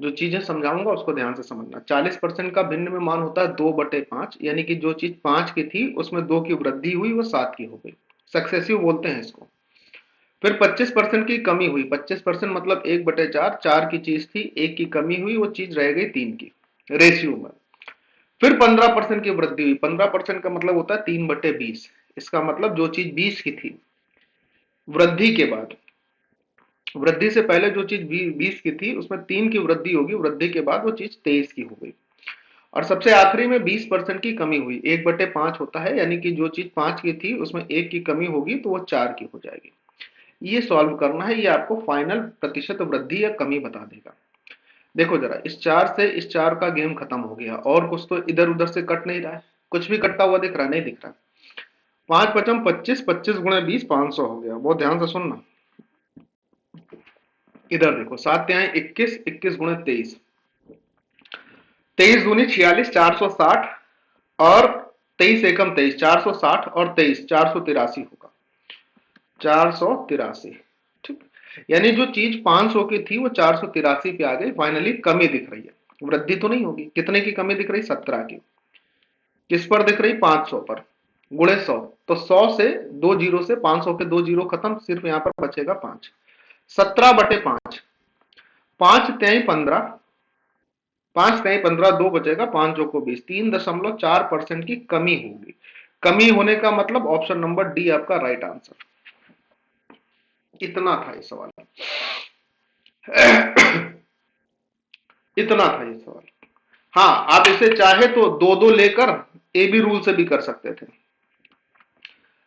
[SPEAKER 1] जो चीजें समझाऊंगा उसको ध्यान से समझना। 40% का भिन्न में मान होता है 2/5, यानी कि जो चीज 5 की थी उसमें 2 की वृद्धि हुई, वो 7 की हो गई, सक्सेसिव बोलते हैं इसको। फिर 25% की कमी हुई, 25% मतलब 1/4, 4 की चीज थी, 1 की कमी हुई, वो चीज रह गई 3 की रेशियो में। फिर 15% की वृद्धि हुई, 15% का मतलब होता है 3/20, इसका मतलब जो चीज 20 की थी, वृद्धि के बाद, वृद्धि से पहले जो चीज 20 की थी उसमें 3 की वृद्धि होगी, वृद्धि के बाद वो चीज 23 की हो गई। और सबसे आखिरी में 20% की कमी हुई, 1/5 होता है, यानी कि जो चीज 5 की थी उसमें 1 की कमी होगी तो वो 4 की हो जाएगी। ये सॉल्व करना है, ये आपको फाइनल प्रतिशत वृद्धि या कमी बता देगा। देखो जरा, इस 4 से इस 4 का गेम खत्म हो गया, और कुछ तो इधर उधर से कट नहीं रहा है, कुछ भी कटता हुआ दिख रहा नहीं दिख रहा। 5×5 = 25, 25 × 20 500 हो गया। बहुत ध्यान से सुनना, इधर देखो, 7×21, 21 × 23, 23×2 = 46, 460, और 23×1 = 23, 460, और 23 483 होगा, 483। ठीक, यानी जो चीज 500 की थी वो 483 पे आ गई, फाइनली कमी दिख रही है, वृद्धि तो नहीं होगी। कितने की कमी दिख रही? 17 की। किस पर दिख रही? 500 पर, गुणे 100, तो 100 से 2 जीरो से 500 के 2 जीरो खत्म, सिर्फ यहां पर बचेगा 5, 17/5, 5×3 = 15, 5×3 = 15, 2 बचेगा, 5 × 20, 3.4% की कमी होगी। कमी होने का मतलब ऑप्शन नंबर डी आपका राइट आंसर। इतना था ये सवाल। इतना था ये सवाल। हाँ, आप इसे चाहे तो दो दो लेकर ए बी रूल से भी कर सकते थे,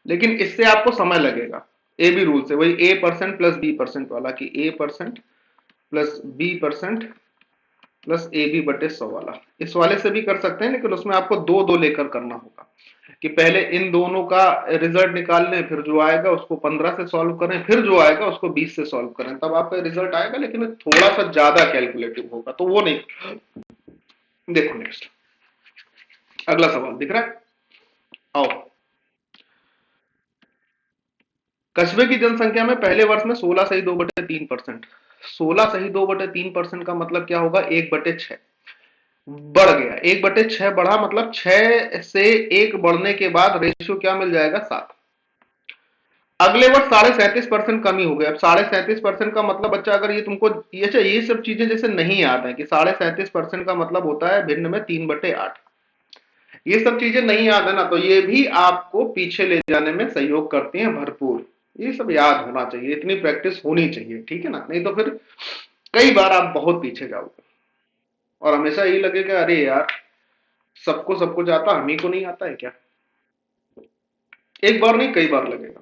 [SPEAKER 1] लेकिन इससे आपको समय लगेगा। ए बी रूल से, वही A% + B% वाला, कि A% + B% + AB/100 वाला, इस वाले से भी कर सकते हैं, लेकिन उसमें आपको दो दो लेकर करना होगा, कि पहले इन दोनों का रिजल्ट निकाल लें, फिर जो आएगा उसको 15 से सॉल्व करें, फिर जो आएगा उसको 20 से सॉल्व करें, तब आपका रिजल्ट आएगा, लेकिन थोड़ा सा ज्यादा कैलकुलेटिव होगा, तो वो नहीं। देखो नेक्स्ट, अगला सवाल दिख रहा है, आओ। कस्बे की जनसंख्या में पहले वर्ष में 16 सही 2/3%, 16 सही 2/3% का मतलब क्या होगा? 1/6 बढ़ गया, 1/6 बढ़ा, मतलब 6 से 1 बढ़ने के बाद रेशियो क्या मिल जाएगा? 7। अगले वर्ष 37.5% कमी हो गई। अब 37.5% का मतलब बच्चा, अगर ये तुमको ये सब चीजें जैसे नहीं याद है कि 37.5% का मतलब होता है भिन्न में 3/8, ये सब चीजें नहीं याद है ना, तो ये भी आपको पीछे ले जाने में सहयोग करती हैं भरपूर। ये सब याद होना चाहिए, इतनी प्रैक्टिस होनी चाहिए, ठीक है ना, नहीं तो फिर कई बार आप बहुत पीछे जाओगे और हमेशा यही लगेगा अरे यार सबको सब कुछ आता, हम ही को नहीं आता है क्या। एक बार नहीं कई बार लगेगा।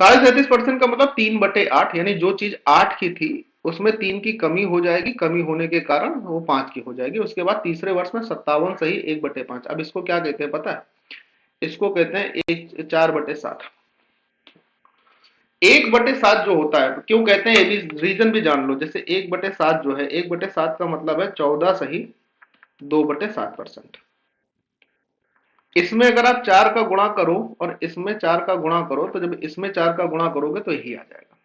[SPEAKER 1] 37.5% का मतलब 3/8, यानी जो चीज 8 की थी उसमें 3 की कमी हो जाएगी, कमी होने के कारण वो 5 की हो जाएगी। उसके बाद तीसरे वर्ष में 57 सही 1/5। अब इसको क्या कहते हैं पता है? इसको कहते हैं 4/7। 1/7 जो होता है, क्यों कहते हैं ये भी रीजन भी जान लो। जैसे 1/7 जो है, 1/7 का मतलब है 14 सही 2/7%। इसमें अगर आप 4 का गुणा करो और इसमें 4 का गुणा करो, तो जब इसमें 4 का गुणा करोगे तो यही आ जाएगा।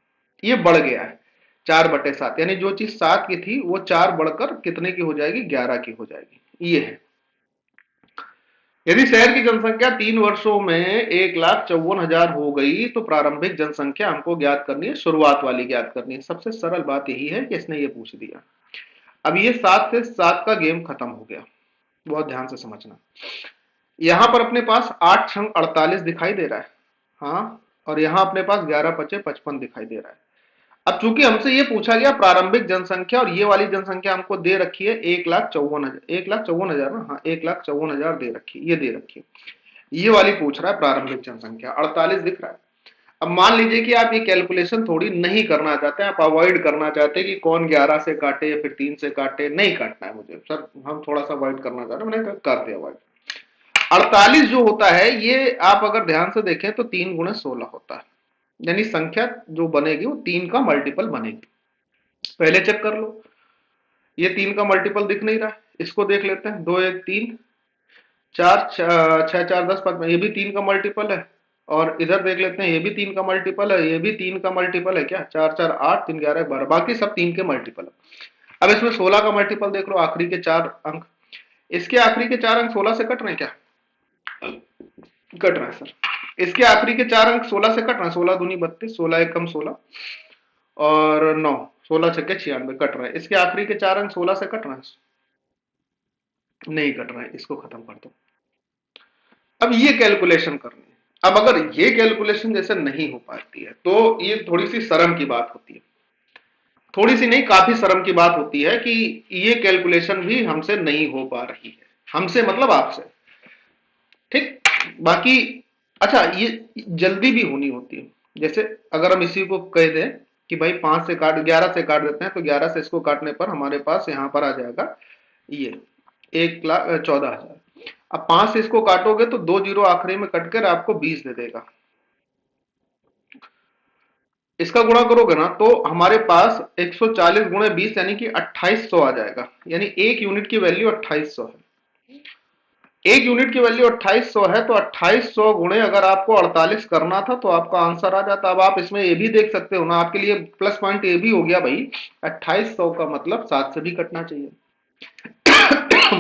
[SPEAKER 1] ये बढ़ गया है 4/7, यानी जो चीज 7 की थी वो 4 बढ़कर कितने की हो जाएगी? 11 की हो जाएगी। ये है। यदि शहर की जनसंख्या 3 वर्षों में 1,54,000 हो गई तो प्रारंभिक जनसंख्या हमको ज्ञात करनी है, शुरुआत वाली ज्ञात करनी है। सबसे सरल बात यही है कि इसने ये पूछ दिया। अब ये 7 से 7 का गेम खत्म हो गया। बहुत ध्यान से समझना। यहां पर अपने पास 8 छंग 48 दिखाई दे रहा है, हाँ, और यहां अपने पास 11×5 = 55 दिखाई दे रहा है। अब चूंकि हमसे ये पूछा गया प्रारंभिक जनसंख्या, और ये वाली जनसंख्या हमको दे रखी है 1,54,000, 1,54,000 ना, हाँ 1,54,000 दे रखी है, ये दे रखी है। ये वाली पूछ रहा है प्रारंभिक जनसंख्या, 48 दिख रहा है। अब मान लीजिए कि आप ये कैलकुलेशन थोड़ी नहीं करना चाहते हैं, आप अवॉइड करना चाहते हैं कि कौन 11 से काटे या फिर 3 से काटे, नहीं काटना है मुझे सर, हम थोड़ा सा अवॉइड करना चाहते हैं, मैंने कर दिया अवॉइड। 48 जो होता है ये आप अगर ध्यान से देखें तो 3×16 होता है, यानी संख्या जो बनेगी वो 3 का मल्टीपल बनेगी। पहले चेक कर लो, ये 3 का मल्टीपल दिख नहीं रहा है, इसको देख लेते हैं। 2 1 3 4 6 4 10 5, ये भी 3 का मल्टीपल है। और इधर देख लेते हैं, ये भी 3 का मल्टीपल है, ये भी 3 का मल्टीपल है क्या? 4 4 8 3 11 12, बाकी सब 3 के मल्टीपल है। अब इसमें 16 का मल्टीपल देख लो, आखिरी के 4 अंक, इसके आखिरी के 4 अंक 16 से कट रहे हैं क्या? कट रहा है सर। इसके आखिरी के 4 अंक 16 से कट रहे हैं, 16 दूनी 32, 16 एकम 16 और 9, 16 छक्के 96 कट रहे हैं। इसके आखिरी के 4 अंक 16 से कट रहे हैं? नहीं कट रहे हैं, इसको खत्म कर दो। अब ये कैलकुलेशन करनी है। अब अगर ये कैलकुलेशन जैसे नहीं हो पाती है तो ये थोड़ी सी शर्म की बात होती है, थोड़ी सी नहीं काफी शर्म की बात होती है कि ये कैलकुलेशन भी हमसे नहीं हो पा रही है, हमसे मतलब आपसे, ठीक। बाकी अच्छा, ये जल्दी भी होनी होती है। जैसे अगर हम इसी को कह दें कि भाई 5 से काट 11 से काट देते हैं, तो 11 से इसको काटने पर हमारे पास यहां पर आ जाएगा ये 1,14,000। अब 5 से इसको काटोगे तो 2 जीरो आखिरी में कटकर आपको 20 दे देगा। इसका गुणा करोगे ना तो हमारे पास 140 × 20 यानी कि 2800 आ जाएगा, यानी एक यूनिट की वैल्यू 2800 है। एक यूनिट की वैल्यू 2800 है, तो 2800 गुणे अगर आपको 48 करना था तो आपका आंसर आ जाता। अब आप इसमें ये भी देख सकते हो ना, आपके लिए प्लस पॉइंट ये भी हो गया भाई, 2800 का मतलब 7 से भी कटना चाहिए।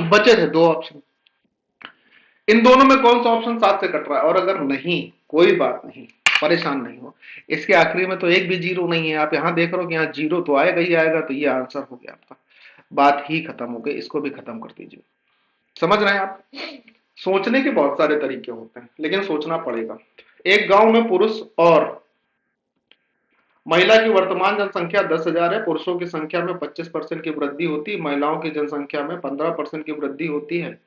[SPEAKER 1] बचे थे 2 ऑप्शन, इन दोनों में कौन सा ऑप्शन 7 से कट रहा है? और अगर नहीं, कोई बात नहीं, परेशान नहीं हो, इसके आखिरी में तो एक भी जीरो नहीं है, आप यहां देख रहे हो कि यहाँ जीरो तो आएगा ही आएगा, तो ये आंसर हो गया आपका, बात ही खत्म हो गई। इसको भी खत्म कर दीजिए। समझ रहे हैं आप? सोचने के बहुत सारे तरीके होते हैं, लेकिन सोचना पड़ेगा। एक गांव में पुरुष और महिला की वर्तमान जनसंख्या 10,000 है। पुरुषों की संख्या में 25% की वृद्धि होती है, महिलाओं की जनसंख्या में 15% की वृद्धि होती है।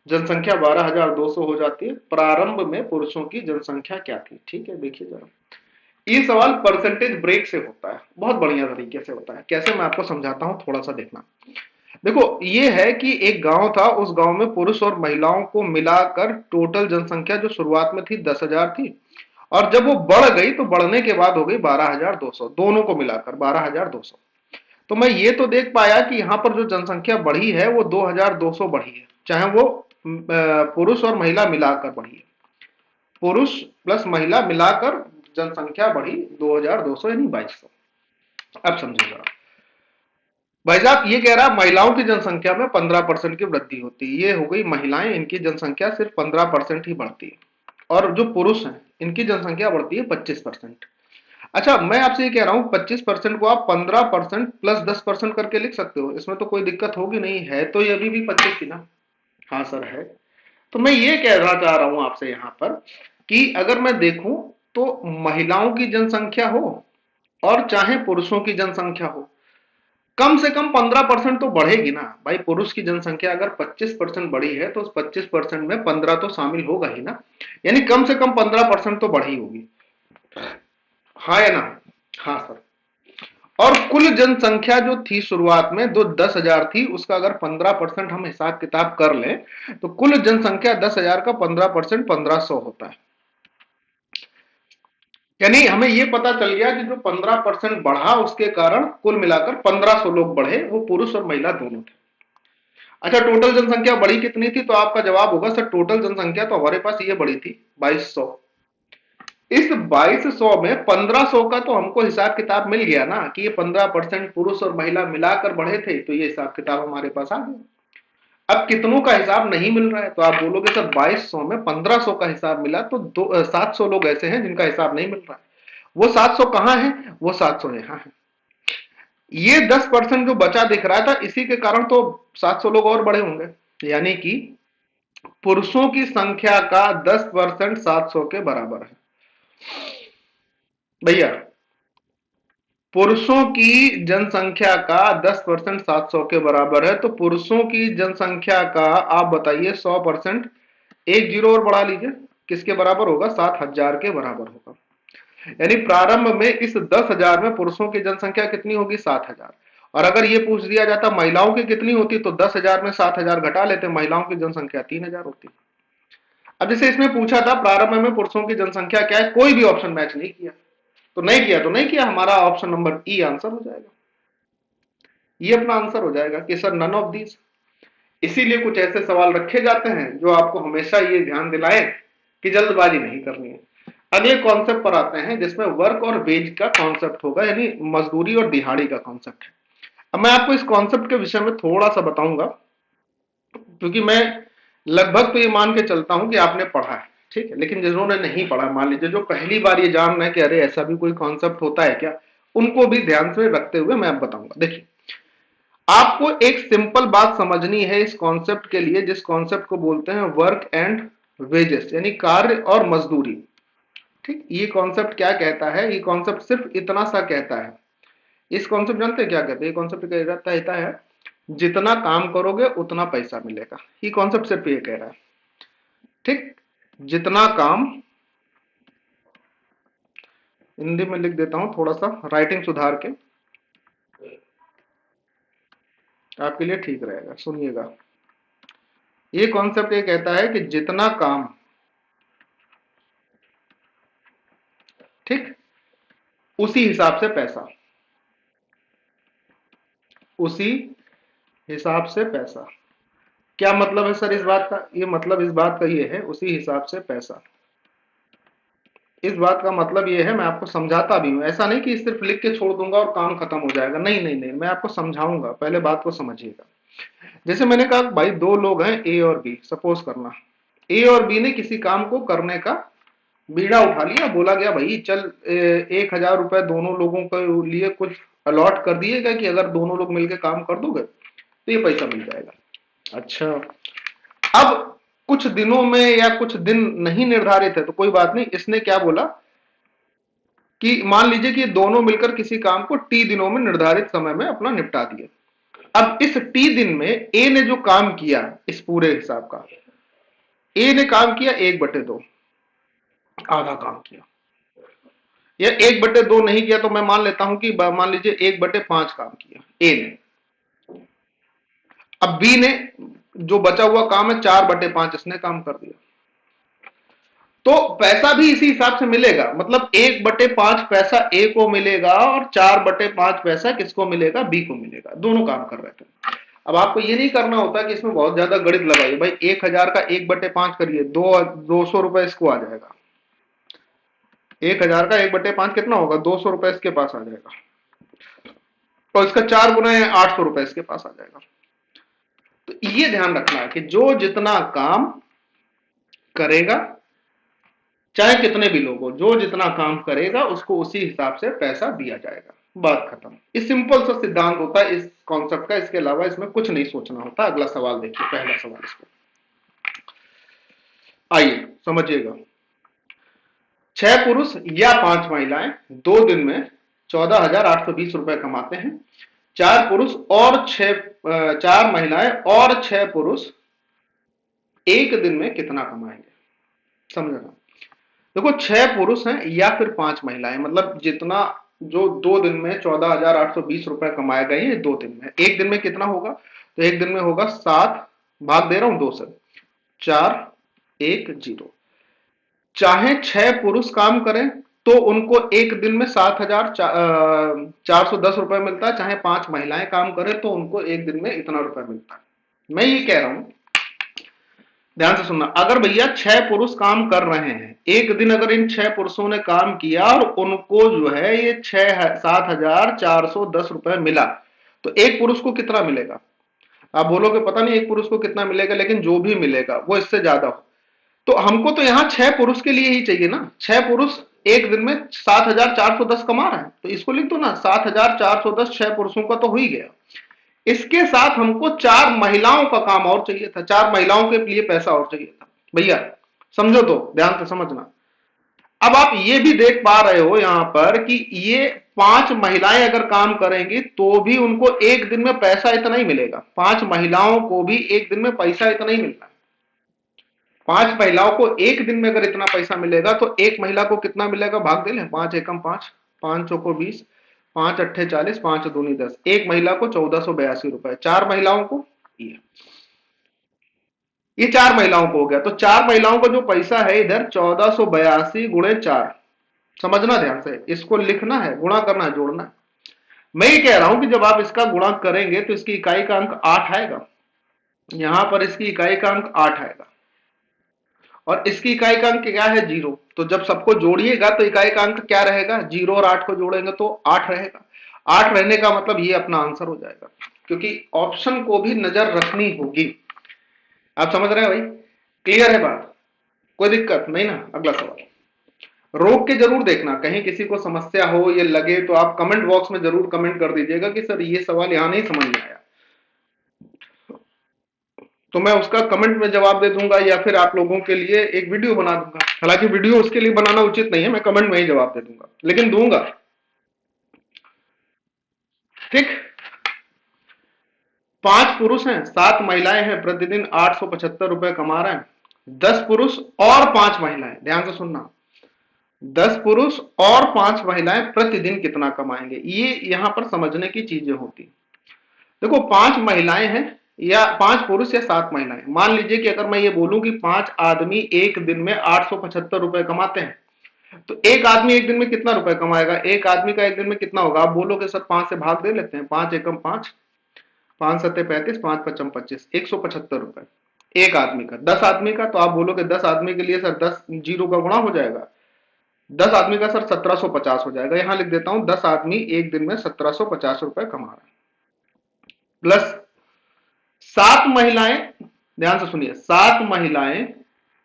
[SPEAKER 1] जनसंख्या 12,200 हो जाती है। प्रारंभ में पुरुषों की जनसंख्या क्या थी? ठीक है, देखिए जरा, ये सवाल परसेंटेज ब्रेक से होता है, बहुत बढ़िया तरीके से होता है। कैसे, मैं आपको समझाता हूं, थोड़ा सा देखना। देखो, ये है कि एक गांव था, उस गांव में पुरुष और महिलाओं को मिलाकर टोटल जनसंख्या जो शुरुआत में थी 10,000 थी, और जब वो बढ़ गई तो बढ़ने के बाद हो गई 12,200, दोनों को मिलाकर 12,200। तो मैं ये तो देख पाया कि यहां पर जो जनसंख्या बढ़ी है वो 2,200 बढ़ी है, चाहे वो पुरुष और महिला मिलाकर बढ़ी है। पुरुष प्लस महिला मिलाकर जनसंख्या बढ़ी 2,200 यानी 2,200। अब समझो जरा, भाई साहब ये कह रहा है महिलाओं की जनसंख्या में 15% की वृद्धि होती है। ये हो गई महिलाएं, इनकी जनसंख्या सिर्फ 15% ही बढ़ती है। और जो पुरुष हैं इनकी जनसंख्या बढ़ती है 25%। अच्छा, मैं आपसे ये कह रहा हूं 25% को आप 15% प्लस 10% करके लिख सकते हो, इसमें तो कोई दिक्कत होगी नहीं, है तो ये अभी भी 25 ही ना। हाँ सर है। तो मैं ये कहना चाह रहा हूं आपसे यहां पर कि अगर मैं देखूं तो महिलाओं की जनसंख्या हो और चाहे पुरुषों की जनसंख्या हो, कम से कम 15% तो बढ़ेगी ना भाई। पुरुष की जनसंख्या अगर 25% बढ़ी है तो उस 25% में 15 तो शामिल होगा ही ना, यानी कम से कम 15% तो बढ़ी होगी। हाँ या ना? हाँ सर। और कुल जनसंख्या जो थी शुरुआत में, जो 10,000 थी, उसका अगर 15% हम हिसाब किताब कर लें तो कुल जनसंख्या 10,000 का 15% 1500 होता है। यानी हमें यह पता चल गया कि जो 15% बढ़ा उसके कारण कुल मिलाकर 1500 लोग बढ़े, वो पुरुष और महिला दोनों थे। अच्छा, टोटल जनसंख्या बढ़ी कितनी थी? तो आपका जवाब होगा सर टोटल जनसंख्या तो हमारे पास ये बढ़ी थी 2200। इस 2200 में 1500 का तो हमको हिसाब किताब मिल गया ना कि ये 15% पुरुष और महिला मिलाकर बढ़े थे, तो ये हिसाब किताब हमारे पास आ गया। अब कितनों का हिसाब नहीं मिल रहा है तो आप बोलोगे सर 2200 में 1500 का हिसाब मिला तो 700 लोग ऐसे हैं जिनका हिसाब नहीं मिल रहा है। वो 700 कहां है? वो 700 यहां है। ये 10% जो बचा दिख रहा था, इसी के कारण तो 700 लोग और बड़े होंगे। यानी कि पुरुषों की संख्या का 10% 700 के बराबर है भैया। पुरुषों की जनसंख्या का 10% 700 के बराबर है, तो पुरुषों की जनसंख्या का आप बताइए 100%, एक जीरो और बढ़ा लीजिए, किसके बराबर होगा? 7,000 के बराबर होगा। यानी प्रारंभ में इस 10,000 में पुरुषों की जनसंख्या कितनी होगी? 7,000। और अगर ये पूछ दिया जाता महिलाओं की कितनी होती, तो 10,000 में 7,000 घटा लेते, महिलाओं की जनसंख्या 3,000 होती। अब जैसे इसमें पूछा था प्रारंभ में पुरुषों की जनसंख्या क्या है, कोई भी ऑप्शन मैच नहीं किया, तो नहीं किया तो नहीं किया, हमारा ऑप्शन नंबर ई आंसर हो जाएगा। ये अपना आंसर हो जाएगा कि सर नन ऑफ दीज। इसीलिए कुछ ऐसे सवाल रखे जाते हैं जो आपको हमेशा ये ध्यान दिलाए कि जल्दबाजी नहीं करनी है। अगले कॉन्सेप्ट पर आते हैं जिसमें वर्क और वेज का कॉन्सेप्ट होगा, यानी मजदूरी और दिहाड़ी का कॉन्सेप्ट है। अब मैं आपको इस कॉन्सेप्ट के विषय में थोड़ा सा बताऊंगा, क्योंकि मैं लगभग तो ये मान के चलता हूं कि आपने पढ़ा है, ठीक है, लेकिन जिन्होंने नहीं पढ़ा, मान लीजिए जो पहली बार ये जान रहे हैं कि अरे ऐसा भी कोई कॉन्सेप्ट होता है क्या, उनको भी ध्यान से रखते हुए मैं अब बताऊंगा। देखिए, आपको एक सिंपल बात समझनी है इस कॉन्सेप्ट के लिए, जिस कॉन्सेप्ट को बोलते हैं वर्क एंड वेजेस, यानी कार्य और मजदूरी। ठीक, ये कॉन्सेप्ट क्या कहता है? ये कॉन्सेप्ट सिर्फ इतना सा कहता है, इस कॉन्सेप्ट जानते हैं क्या कहते हैं? ये कॉन्सेप्ट कहता है जितना काम करोगे उतना पैसा मिलेगा। ये कॉन्सेप्ट सिर्फ ये कह रहा है, ठीक, जितना काम, हिंदी में लिख देता हूं थोड़ा सा राइटिंग सुधार के, आपके लिए ठीक रहेगा, सुनिएगा। ये कॉन्सेप्ट ये कहता है कि जितना काम, ठीक, उसी हिसाब से पैसा, उसी हिसाब से पैसा। क्या मतलब है सर इस बात का? ये मतलब इस बात का ये है, उसी हिसाब से पैसा। इस बात का मतलब ये है, मैं आपको समझाता भी हूं, ऐसा नहीं कि सिर्फ लिख के छोड़ दूंगा और काम खत्म हो जाएगा, नहीं नहीं नहीं, मैं आपको समझाऊंगा, पहले बात को समझिएगा। जैसे मैंने कहा भाई दो लोग हैं ए और बी, सपोज करना ए और बी ने किसी काम को करने का बीड़ा उठा लिया, बोला गया भाई चल 1,000 रुपए दोनों लोगों के लिए कुछ अलॉट कर दिएगा कि अगर दोनों लोग मिलकर काम कर दोगे तो ये पैसा मिल जाएगा। अच्छा, अब कुछ दिनों में या कुछ दिन नहीं निर्धारित है तो कोई बात नहीं, इसने क्या बोला कि मान लीजिए कि ये दोनों मिलकर किसी काम को टी दिनों में निर्धारित समय में अपना निपटा दिए। अब इस टी दिन में ए ने जो काम किया, इस पूरे हिसाब का ए ने काम किया 1/2, आधा काम किया, या 1/2 नहीं किया तो मैं मान लेता हूं कि मान लीजिए 1/5 काम किया ए ने। अब बी ने जो बचा हुआ काम है 4/5 इसने काम कर दिया, तो पैसा भी इसी हिसाब से मिलेगा, मतलब 1/5 पैसा ए को मिलेगा और 4/5 पैसा किसको मिलेगा? बी को मिलेगा, दोनों काम कर रहे थे। अब आपको ये नहीं करना होता कि इसमें बहुत ज्यादा गणित लगाइए भाई, 1,000 का 1/5 करिए, 200 रुपए इसको आ जाएगा, 1,000 का 1/5 कितना होगा? 200 रुपए इसके पास आ जाएगा, और इसका 4 गुना है 800 रुपए इसके पास आ जाएगा। तो ये ध्यान रखना है कि जो जितना काम करेगा चाहे कितने भी लोग हो, जो जितना काम करेगा उसको उसी हिसाब से पैसा दिया जाएगा। बात खत्म। ये सिंपल सा सिद्धांत होता है इस कॉन्सेप्ट का, इसके अलावा इसमें कुछ नहीं सोचना होता। अगला सवाल देखिए, पहला सवाल इसको आइए समझिएगा। 6 पुरुष या 5 महिलाएं 2 दिन में 14,820 रुपए कमाते हैं। 4 पुरुष और 4 महिलाएं और 6 पुरुष एक दिन में कितना कमाएंगे? समझना। देखो 6 पुरुष हैं या फिर 5 महिलाएं, मतलब जितना जो 2 दिन में 14,820 रुपए कमाए गए हैं 2 दिन में, एक दिन में कितना होगा? तो एक दिन में होगा 7, भाग दे रहा हूं 2 से, 4, 1, 0। चाहे 6 पुरुष काम करें तो उनको एक दिन में 7,410 रुपए मिलता है, चाहे 5 महिलाएं काम करें तो उनको एक दिन में इतना रुपए मिलता है। मैं ये कह रहा हूं, ध्यान से सुनना, अगर भैया 6 पुरुष काम कर रहे हैं एक दिन, अगर इन 6 पुरुषों ने काम किया और उनको जो है ये 7,410 रुपए मिला, तो एक पुरुष को कितना मिलेगा? आप बोलोगे पता नहीं एक पुरुष को कितना मिलेगा, लेकिन जो भी मिलेगा वो इससे ज्यादा हो। तो हमको तो यहां 6 पुरुष के लिए ही चाहिए ना। 6 पुरुष एक दिन में 7,410 कमा रहे हैं, तो इसको लिख दो ना, 7,410 6 पुरुषों का तो हो ही गया। इसके साथ हमको 4 महिलाओं का काम और चाहिए था, 4 महिलाओं के लिए पैसा और चाहिए था। भैया समझो तो, ध्यान से समझना। अब आप ये भी देख पा रहे हो यहां पर कि ये 5 महिलाएं अगर काम करेंगी तो भी उनको एक दिन में पैसा इतना ही मिलेगा। 5 महिलाओं को भी एक दिन में पैसा इतना ही मिलता है। 5 महिलाओं को एक दिन में अगर इतना पैसा मिलेगा तो एक महिला को कितना मिलेगा? भाग दे लें, 5 एकम 5, 5 चौको 20, 5 अट्ठे 40, 5 दूनी 10, एक महिला को 1482 रुपए। 4 महिलाओं को ये 4 महिलाओं को हो गया, तो 4 महिलाओं का जो पैसा है इधर 1482 × 4। समझना ध्यान से, इसको लिखना है, गुणा करना है, जोड़ना है। मैं ये कह रहा हूं कि जब आप इसका गुणा करेंगे तो इसकी इकाई का अंक 8 आएगा, यहां पर इसकी इकाई का अंक 8 आएगा और इसकी इकाई का अंक क्या है? 0। तो जब सबको जोड़िएगा तो इकाई का अंक क्या रहेगा? 0 और 8 को जोड़ेंगे तो 8 रहेगा। 8 रहने का मतलब ये अपना आंसर हो जाएगा, क्योंकि ऑप्शन को भी नजर रखनी होगी। आप समझ रहे हैं भाई? क्लियर है बात? कोई दिक्कत नहीं ना? अगला सवाल रोक के जरूर देखना, कहीं किसी को समस्या हो ये लगे तो आप कमेंट बॉक्स में जरूर कमेंट कर दीजिएगा कि सर ये सवाल यहां नहीं समझ में आया, तो मैं उसका कमेंट में जवाब दे दूंगा या फिर आप लोगों के लिए एक वीडियो बना दूंगा। हालांकि वीडियो उसके लिए बनाना उचित नहीं है, मैं कमेंट में ही जवाब दे दूंगा, लेकिन दूंगा। ठीक। 5 पुरुष हैं 7 महिलाएं हैं, प्रतिदिन 875 रुपए कमा रहे हैं। 10 पुरुष और 5 महिलाएं, ध्यान से सुनना, 10 पुरुष और 5 महिलाएं प्रतिदिन कितना कमाएंगे? ये यहां पर समझने की चीजें होती। देखो 5 महिलाएं हैं या 5 पुरुष या 7 महिलाएं, मान लीजिए कि अगर मैं ये बोलूं कि 5 आदमी एक दिन में 875 रुपए कमाते हैं, तो एक आदमी एक दिन में कितना रुपए कमाएगा? एक आदमी का एक दिन में कितना होगा? आप बोलोगे सर 5 से भाग दे लेते हैं, 5 एकम 5, 5 सत्ते 35, 5 पचम 25, 175 रुपए एक आदमी का। 10 आदमी का, तो आप बोलोगे 10 आदमी के लिए सर 10 जीरो का गुणा हो जाएगा, 10 आदमी का सर 1750 हो जाएगा। यहां लिख देता हूं 10 आदमी एक दिन में 1750 रुपए कमा रहे हैं, प्लस 7 महिलाएं, ध्यान से सुनिए, 7 महिलाएं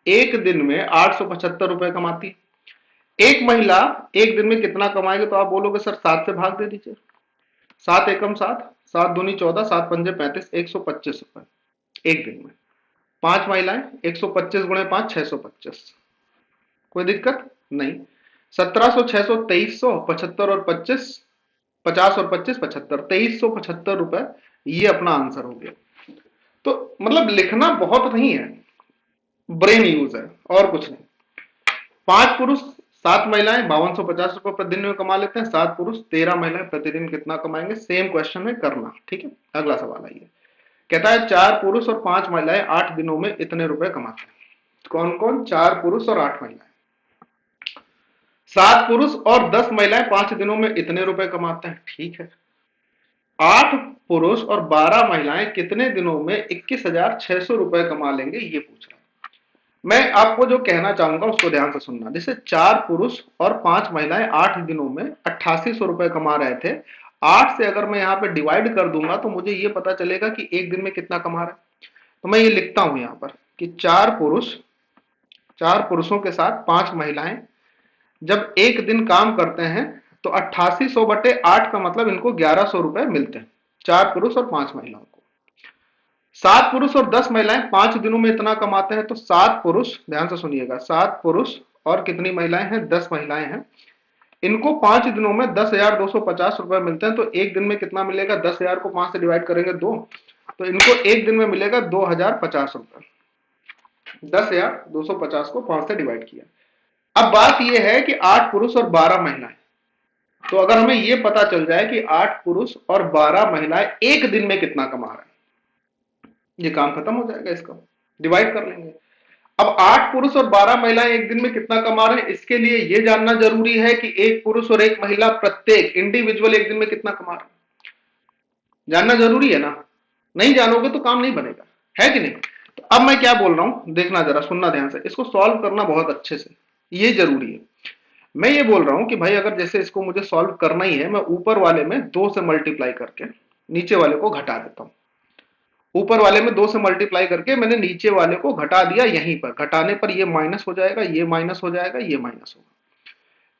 [SPEAKER 1] एक दिन में 875 रुपए कमाती। एक महिला एक दिन में कितना कमाएगी? तो आप बोलोगे सर 7 से भाग दे दीजिए, 7 एकम 7, 7 दूनी 14, 7 पंजे 35, 125 रुपए एक दिन में। 5 महिलाएं, 125 × 5, 625। कोई दिक्कत नहीं। 1700, 600, 2300, 75 और 25, 50 और 25, 75, 2375 रुपए, ये अपना आंसर हो गया। तो मतलब लिखना बहुत नहीं है, ब्रेन यूज है और कुछ नहीं। 5 पुरुष 7 महिलाएं 5250 रुपए प्रतिदिन में कमा लेते हैं। 7 पुरुष 13 महिलाएं प्रतिदिन कितना कमाएंगे? सेम क्वेश्चन में करना। ठीक है, अगला सवाल आइए। कहता है 4 पुरुष और 5 महिलाएं 8 दिनों में इतने रुपए कमाते हैं। कौन कौन? 4 पुरुष और 8 महिलाएं। 7 पुरुष और 10 महिलाएं 5 दिनों में इतने रुपए कमाते हैं। ठीक है, 8 पुरुष और 12 महिलाएं कितने दिनों में 21,600 रुपए कमा लेंगे, ये पूछ रहा है। मैं आपको जो कहना चाहूंगा उसको ध्यान से सुनना। जैसे 4 पुरुष और 5 महिलाएं 8 दिनों में 8800 रुपए कमा रहे थे, 8 से अगर मैं यहाँ पे डिवाइड कर दूंगा तो मुझे ये पता चलेगा कि एक दिन में कितना कमा रहा है। तो मैं ये लिखता हूं यहां पर कि 4 पुरुष 4 पुरुषों के साथ 5 महिलाएं जब एक दिन काम करते हैं तो 8800/8 का मतलब इनको 1100 रुपए मिलते हैं, 4 पुरुष और 5 महिलाओं को। 7 पुरुष और 10 महिलाएं 5 दिनों में इतना कमाते हैं, तो 7 पुरुष, ध्यान से सुनिएगा, 7 पुरुष और कितनी महिलाएं हैं, 10 महिलाएं हैं, इनको 5 दिनों में 10,250 रुपए मिलते हैं। तो एक दिन में कितना मिलेगा, 10,000 को 5 से डिवाइड करेंगे 2, तो इनको एक दिन में मिलेगा 2,050 रुपए। 10,250 को 5 से डिवाइड किया। अब बात यह है कि 8 पुरुष और 12 महिलाएं, तो अगर हमें यह पता चल जाए कि 8 पुरुष और 12 महिलाएं एक दिन में कितना कमा रहे हैं, ये काम खत्म हो जाएगा, इसका डिवाइड कर लेंगे। अब 8 पुरुष और 12 महिलाएं एक दिन में कितना कमा रहे हैं, इसके लिए यह जानना जरूरी है कि एक पुरुष और एक महिला प्रत्येक इंडिविजुअल एक दिन में कितना कमा रहे हैं, जानना जरूरी है ना। नहीं जानोगे तो काम नहीं बनेगा, है कि नहीं। तो अब मैं क्या बोल रहा हूं, देखना जरा, सुनना ध्यान से, इसको सॉल्व करना बहुत अच्छे से, ये जरूरी है। मैं ये बोल रहा हूं कि भाई अगर जैसे इसको मुझे सॉल्व करना ही है, मैं ऊपर वाले में 2 से मल्टीप्लाई करके नीचे वाले को घटा देता हूं। ऊपर वाले में 2 से मल्टीप्लाई करके मैंने नीचे वाले को घटा दिया, यहीं पर घटाने पर ये माइनस हो जाएगा, ये माइनस हो जाएगा, ये माइनस होगा।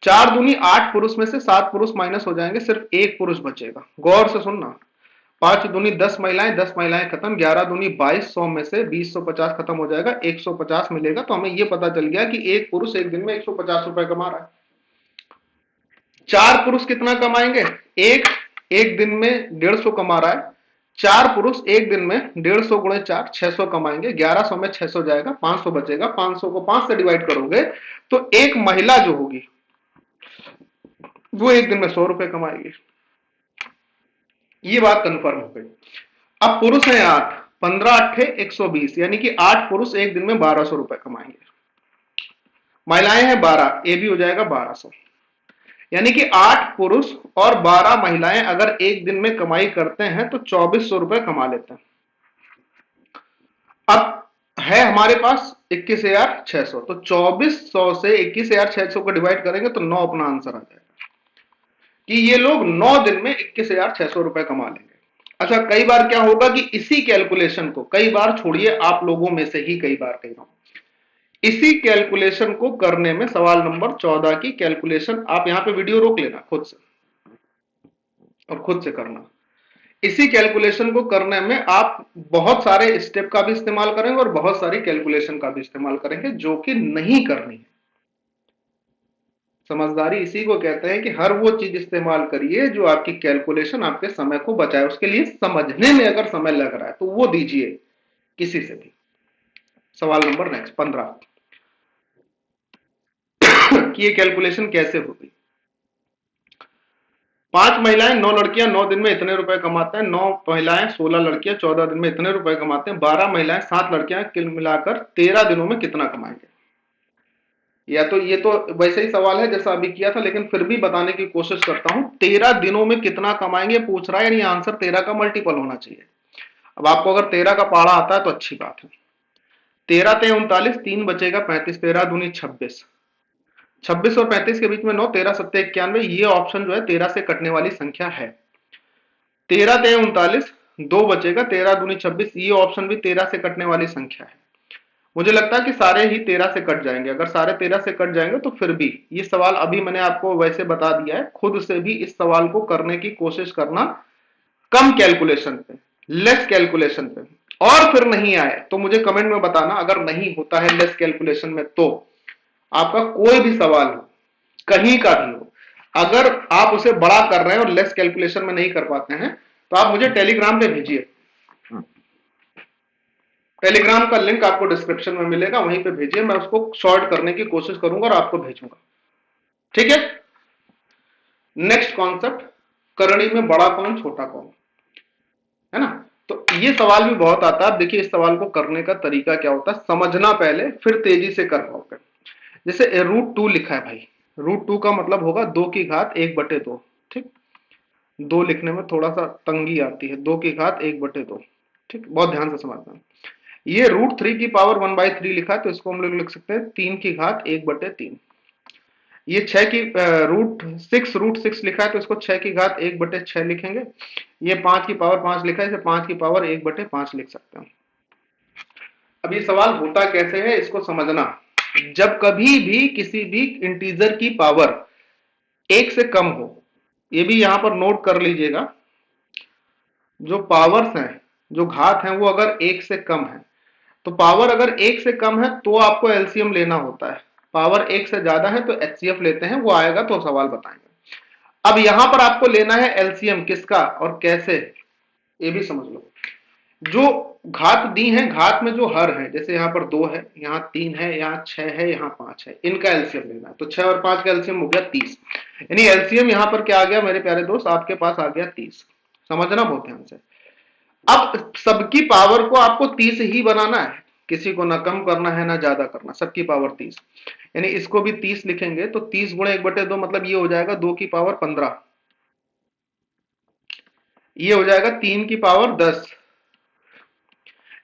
[SPEAKER 1] 4 दूनी 8 पुरुष में से 7 पुरुष माइनस हो जाएंगे, सिर्फ एक पुरुष बचेगा। गौर से सुनना, 5 दूनी 10 महिलाएं, 10 महिलाएं खत्म, 11 दूनी 22, 100 में से 20,150 खत्म हो जाएगा, 150 मिलेगा। तो हमें यह पता चल गया कि एक पुरुष एक दिन में 150 रुपए कमा रहा है। 4 पुरुष कितना कमाएंगे, एक दिन में 150 कमा रहा है। 4 पुरुष एक दिन में 150 गुणे 4, 600 कमाएंगे। 1100 में 600 जाएगा, 500 बचेगा। 500 को 5 से डिवाइड करोगे तो एक महिला जो होगी वो एक दिन में 100 रुपए कमाएगी। ये बात कंफर्म हो गई। अब पुरुष है 8, 15 8 120, यानी कि 8 पुरुष एक दिन में 1200 रुपए कमाएंगे। महिलाएं हैं 12, ये भी हो जाएगा 1200, यानी कि 8 पुरुष और 12 महिलाएं अगर एक दिन में कमाई करते हैं तो 2400 रुपए कमा लेते हैं। अब है हमारे पास 21,600, तो 2400 से 21,600 को डिवाइड करेंगे तो 9 अपना आंसर आ जाएगा कि ये लोग 9 दिन में 21,600 रुपए कमा लेंगे। अच्छा, कई बार क्या होगा कि इसी कैलकुलेशन को, कई बार छोड़िए, आप लोगों में से ही कई बार कह रहा हूं, इसी कैलकुलेशन को करने में, सवाल नंबर 14 की कैलकुलेशन, आप यहां पे वीडियो रोक लेना खुद से और खुद से करना। इसी कैलकुलेशन को करने में आप बहुत सारे स्टेप का भी इस्तेमाल करेंगे और बहुत सारी कैलकुलेशन का भी इस्तेमाल करेंगे, जो कि नहीं करनी है। समझदारी इसी को कहते हैं कि हर वो चीज इस्तेमाल करिए जो आपकी कैलकुलेशन, आपके समय को बचाए। उसके लिए समझने में अगर समय लग रहा है तो वो दीजिए किसी से भी। सवाल नंबर नेक्स्ट 15 कि ये कैलकुलेशन कैसे होगी। 5 महिलाएं 9 लड़कियां 9 दिन में इतने रुपए कमाते हैं, 9 महिलाएं 16 लड़कियां 14 दिन में इतने रुपए कमाते हैं, 12 महिलाएं 7 लड़कियां कुल मिलाकर 13 दिनों में कितना कमाएंगे। या तो ये तो वैसे ही सवाल है जैसा अभी किया था, लेकिन फिर भी बताने की कोशिश करता हूं। 13 दिनों में कितना कमाएंगे पूछ रहा है, यानी आंसर 13 का मल्टीपल होना चाहिए। अब आपको अगर 13 का पहाड़ा आता है तो अच्छी बात है। 13 ते 39, 3 बचेगा 35, 13 दूनी 26, 26 और 35 के बीच में 9, 13 सत्ते 91, ये ऑप्शन जो है 13 से कटने वाली संख्या है। 13 ते 39, 2 बचेगा, 13 दूनी 26, ये ऑप्शन भी 13 से कटने वाली संख्या है। मुझे लगता है कि सारे ही 13 से कट जाएंगे। अगर सारे 13 से कट जाएंगे तो फिर भी ये सवाल अभी मैंने आपको वैसे बता दिया है, खुद से भी इस सवाल को करने की कोशिश करना, कम कैलकुलेशन पे, लेस कैलकुलेशन पे। और फिर नहीं आए तो मुझे कमेंट में बताना, अगर नहीं होता है लेस कैलकुलेशन में तो आपका कोई भी सवाल हो, कहीं का भी हो, अगर आप उसे बड़ा कर रहे हैं और लेस कैलकुलेशन में नहीं कर पाते हैं तो आप मुझे टेलीग्राम पे भेजिए। टेलीग्राम का लिंक आपको डिस्क्रिप्शन में मिलेगा, वहीं पे भेजिए, मैं उसको शॉर्ट करने की कोशिश करूंगा और आपको भेजूंगा। ठीक है। नेक्स्ट कॉन्सेप्ट, करणी में बड़ा कौन छोटा कौन, है ना। तो ये सवाल भी बहुत आता है। देखिए इस सवाल को करने का तरीका क्या होता है, समझना पहले, फिर तेजी से कर पाओगे। जैसे √2 लिखा है भाई, √2 का मतलब होगा 2 की घात 1/2। ठीक, 2 लिखने में थोड़ा सा तंगी आती है, 2 की घात 1/2। ठीक, बहुत ध्यान से समझना। ये √3 की पावर 1/3 लिखा है, तो इसको हम लोग लिख सकते हैं 3 की घात 1/3। ये 6 की √6 लिखा है, तो इसको 6 की घात 1/6 लिखेंगे। ये 5 की पावर 5 लिखा है, इसे 5 की पावर 1/5 लिख सकते हैं। अब ये सवाल होता कैसे है इसको समझना। जब कभी भी किसी भी इंटीजर की पावर एक से कम हो, ये भी यहां पर नोट कर लीजिएगा, जो पावर्स हैं, जो घात हैं, वो अगर एक से कम है, तो पावर अगर एक से कम है तो आपको एलसीएम लेना होता है। पावर एक से ज्यादा है तो एचसीएफ लेते हैं, वो आएगा तो सवाल बताएंगे। अब यहां पर आपको लेना है एलसीएम किसका और कैसे, ये भी समझ लो। जो घात दी है, घात में जो हर है, जैसे यहां पर 2 है, यहां 3 है, यहां 6 है, यहां 5 है, इनका एलसीएम लेना है। तो 6 और 5 का एलसीएम हो गया 30, यानी एलसीएम यहां पर क्या आ गया मेरे प्यारे दोस्त, आपके पास आ गया 30। समझना बहुत ध्यान से। अब सबकी पावर को आपको 30 ही बनाना है, किसी को ना कम करना है ना ज्यादा करना, सबकी पावर 30। यानी इसको भी 30 लिखेंगे तो 30 गुणे 1/2 मतलब ये हो जाएगा 2 की पावर 15, ये हो जाएगा 3 की पावर 10,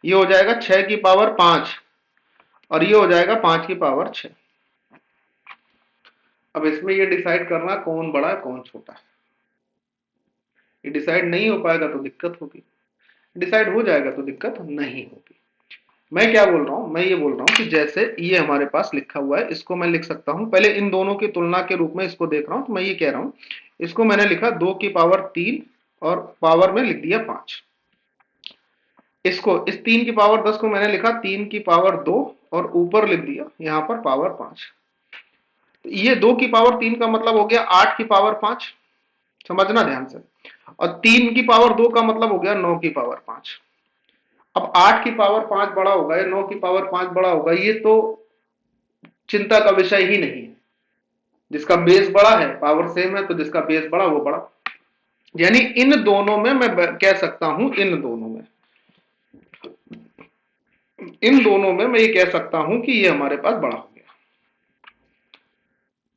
[SPEAKER 1] ये हो जाएगा 6 की पावर 5, और ये हो जाएगा 5 की पावर 6। अब इसमें ये डिसाइड करना कौन बड़ा है कौन छोटा है, ये डिसाइड नहीं हो पाएगा तो दिक्कत होगी, डिसाइड हो जाएगा तो दिक्कत नहीं होगी। मैं क्या बोल रहा हूं, मैं ये बोल रहा हूं कि जैसे ये हमारे पास लिखा हुआ है, इसको मैं लिख सकता हूं, पहले इन दोनों की तुलना के रूप में इसको देख रहा हूं, तो मैं ये कह रहा हूं, इसको मैंने लिखा 2 की पावर 3 और पावर में लिख दिया 5। इसको इस 3 की पावर 10 को मैंने लिखा 3 की पावर 2 और ऊपर लिख दिया यहां पर पावर 5। तो ये 2 की पावर 3 का मतलब हो गया 8 की पावर 5, समझना ध्यान से, और 3 की पावर 2 का मतलब हो गया 9 की पावर 5। अब 8 की पावर 5 बड़ा होगा या 9 की पावर 5 बड़ा होगा, ये तो चिंता का विषय ही नहीं है। जिसका बेस बड़ा है, पावर सेम है, तो जिसका बेस बड़ा वो बड़ा, यानी इन दोनों में मैं कह सकता हूं, इन दोनों में मैं ये कह सकता हूं कि ये हमारे पास बड़ा हो गया।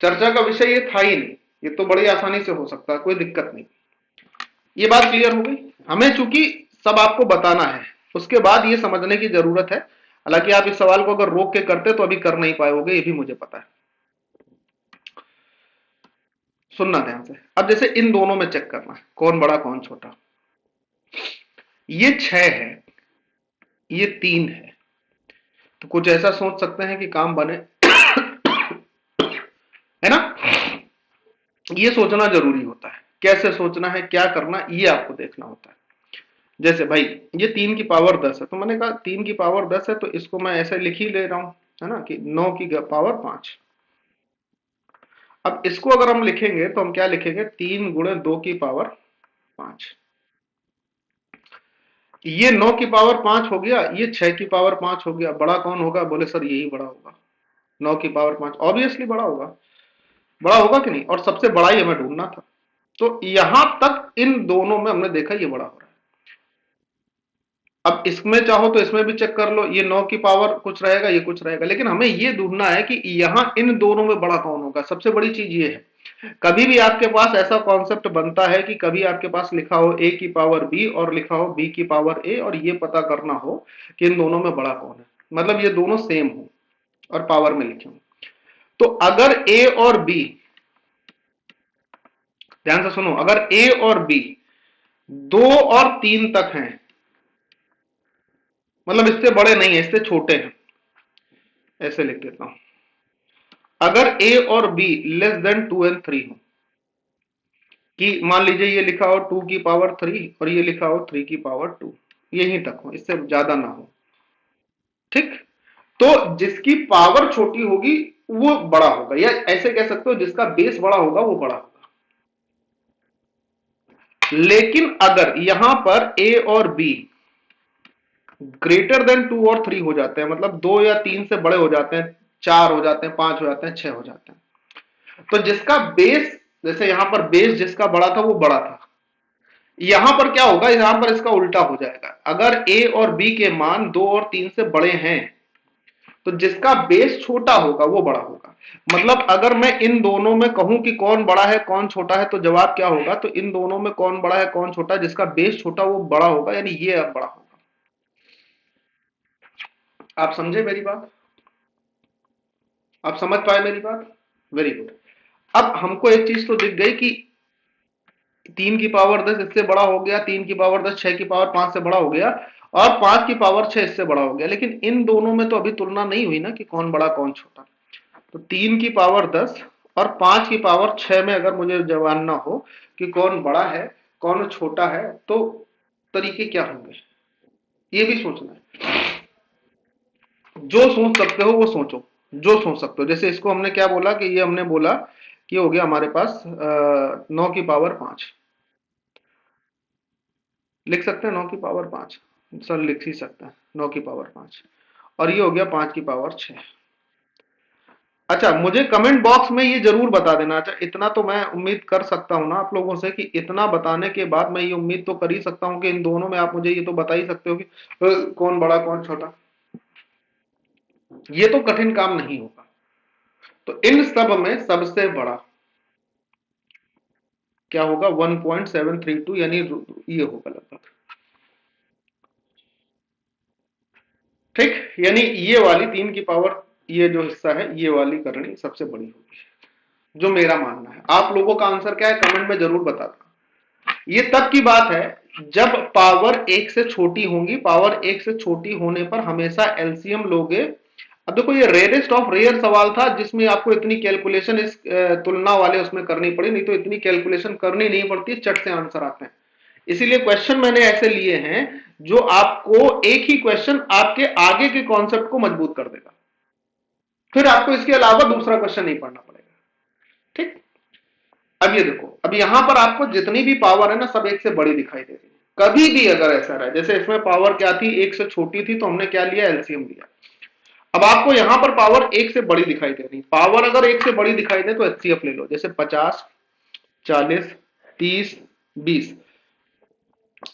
[SPEAKER 1] चर्चा का विषय ये था ही नहीं, ये तो बड़ी आसानी से हो सकता है, कोई दिक्कत नहीं। ये बात क्लियर हो गई। हमें चूंकि सब आपको बताना है, उसके बाद ये समझने की जरूरत है। हालांकि आप इस सवाल को अगर रोक के करते तो अभी कर नहीं पाओगे, ये भी मुझे पता है। सुनना ध्यान से। अब जैसे इन दोनों में चेक करना है कौन बड़ा कौन छोटा। ये 6 है, ये 3 है, तो कुछ ऐसा सोच सकते हैं कि काम बने, है ना। ये सोचना जरूरी होता है, कैसे सोचना है, क्या करना, ये आपको देखना होता है। जैसे भाई ये 3 की पावर 10 है, तो मैंने कहा 3 की पावर 10 है, तो इसको मैं ऐसे लिख ही ले रहा हूं, है ना, कि 9 की पावर 5। अब इसको अगर हम लिखेंगे तो हम क्या लिखेंगे, 3 गुणे 2 की पावर 5। ये 9 की पावर 5 हो गया, ये 6 की पावर 5 हो गया। बड़ा कौन होगा, बोले सर यही बड़ा होगा, 9 की पावर 5 ऑब्वियसली बड़ा होगा। बड़ा होगा कि नहीं, और सबसे बड़ा ही हमें ढूंढना था। तो यहां तक इन दोनों में हमने देखा ये बड़ा हो रहा है। अब इसमें चाहो तो इसमें भी चेक कर लो, ये 9 की पावर कुछ रहेगा, ये कुछ रहेगा, लेकिन हमें ये ढूंढना है कि यहां इन दोनों में बड़ा कौन होगा। सबसे बड़ी चीज ये है, कभी भी आपके पास ऐसा कॉन्सेप्ट बनता है कि कभी आपके पास लिखा हो a की पावर b और लिखा हो b की पावर a, और ये पता करना हो कि इन दोनों में बड़ा कौन है, मतलब ये दोनों सेम हो और पावर में लिखे हो। तो अगर a और b, ध्यान से सुनो, अगर a और b 2 और 3 तक हैं, मतलब इससे बड़े नहीं है, इससे छोटे हैं, ऐसे लिख देता हूं। अगर a और b लेस देन 2 एंड 3 हो, कि मान लीजिए ये लिखा हो 2 की पावर 3 और ये लिखा हो 3 की पावर 2, यहीं तक हो, इससे ज्यादा ना हो, ठीक। तो जिसकी पावर छोटी होगी वो बड़ा होगा, या ऐसे कह सकते हो जिसका बेस बड़ा होगा वो बड़ा होगा। लेकिन अगर यहां पर a और b ग्रेटर देन 2 और 3 हो जाते हैं, मतलब 2 या 3 से बड़े हो जाते हैं, 4 हो जाते हैं, 5 हो जाते हैं, 6 हो जाते हैं, तो जिसका बेस, जैसे यहां पर बेस जिसका बड़ा था वो बड़ा था, यहां पर क्या होगा, यहां पर इसका उल्टा हो जाएगा। अगर a और b के मान 2 और 3 से बड़े हैं, तो जिसका बेस छोटा होगा वो बड़ा होगा। मतलब अगर मैं इन दोनों में कहूं कि कौन बड़ा है कौन छोटा है, तो जवाब क्या होगा, तो इन दोनों में कौन बड़ा है कौन छोटा है, जिसका बेस छोटा वो बड़ा होगा, यानी ये अब बड़ा होगा। आप समझे मेरी बात, आप समझ पाए मेरी बात, वेरी गुड। अब हमको एक चीज तो दिख गई कि 3 की पावर 10 इससे बड़ा हो गया, 3 की पावर 10 6 की पावर 5 से बड़ा हो गया, और 5 की पावर 6 इससे बड़ा हो गया, लेकिन इन दोनों में तो अभी तुलना नहीं हुई ना कि कौन बड़ा कौन छोटा। तो 3 की पावर 10 और 5 की पावर 6 में अगर मुझे जानना हो कि कौन बड़ा है कौन छोटा है, तो तरीके क्या होंगे ये भी सोचना है। जो सोच सकते हो वो सोचो, जो सोच सकते हो। जैसे इसको हमने क्या बोला कि ये हमने बोला कि हो गया हमारे पास 9 की पावर 5, लिख सकते हैं 9 की पावर 5, सर लिख ही सकते हैं 9 की पावर 5, और ये हो गया 5 की पावर 6। अच्छा, मुझे कमेंट बॉक्स में ये जरूर बता देना। अच्छा, इतना तो मैं उम्मीद कर सकता हूँ ना आप लोगों से कि इतना बताने के बाद मैं ये उम्मीद तो कर ही सकता हूँ कि इन दोनों में आप मुझे ये तो बता ही सकते हो कि कौन बड़ा कौन छोटा। ये तो कठिन काम नहीं होगा। तो इन सब में सबसे बड़ा क्या होगा, 1.732, यानी ये होगा लगभग, ठीक। यानी ये वाली 3 की पावर, ये जो हिस्सा है ये वाली करनी सबसे बड़ी होगी, जो मेरा मानना है। आप लोगों का आंसर क्या है कमेंट में जरूर बताना। ये तब की बात है जब पावर 1 से छोटी होंगी। पावर 1 से छोटी होने पर हमेशा एलसीएम लोगे। अब देखो ये रेयरेस्ट ऑफ रेयर सवाल था जिसमें आपको इतनी कैलकुलेशन इस तुलना वाले उसमें करनी पड़ी, नहीं तो इतनी कैलकुलेशन करनी नहीं पड़ती, चट से आंसर आते हैं। इसीलिए क्वेश्चन मैंने ऐसे लिए हैं जो आपको एक ही क्वेश्चन आपके आगे के कॉन्सेप्ट को मजबूत कर देगा, फिर आपको इसके अलावा दूसरा क्वेश्चन नहीं पढ़ना पड़ेगा, ठीक। अब ये देखो, अब यहां पर आपको जितनी भी पावर है ना सब एक से बड़ी दिखाई दे रही है। कभी भी अगर ऐसा रहा, जैसे इसमें पावर क्या थी, एक से छोटी थी, तो हमने क्या लिया, एलसीएम लिया। अब आपको यहां पर पावर एक से बड़ी दिखाई दे रही, पावर अगर एक से बड़ी दिखाई दे तो एचसीएफ ले लो। जैसे 50, 40, 30, 20,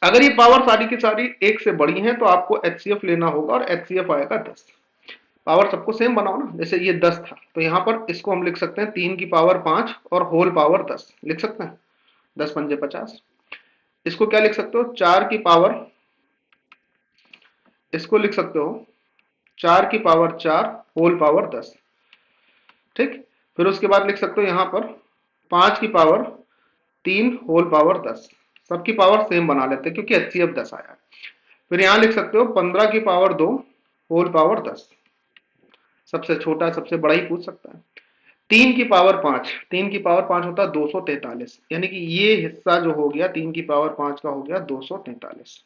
[SPEAKER 1] अगर ये पावर सारी की सारी एक से बड़ी हैं तो आपको एचसीएफ लेना होगा, और एचसीएफ आएगा 10। पावर सबको सेम बनाओ ना, जैसे ये 10 था तो यहां पर इसको हम लिख सकते हैं 3 की पावर 5 और होल पावर 10 लिख सकते हैं, 10 पंजे 50। इसको क्या लिख सकते हो, 4 की पावर, इसको लिख सकते हो 4 की पावर 4 होल पावर 10, ठीक। फिर उसके बाद लिख सकते हो यहां पर 5 की पावर 3 होल पावर 10, सबकी पावर सेम बना लेते हैं क्योंकि एचसीएफ 10 आया। फिर यहां लिख सकते हो 15 की पावर 2 होल पावर 10, सबसे छोटा सबसे बड़ा ही पूछ सकता है। 3 की पावर 5, 3 की पावर 5 होता है 243, यानी कि ये हिस्सा जो हो गया 3 की पावर 5 का हो गया 243।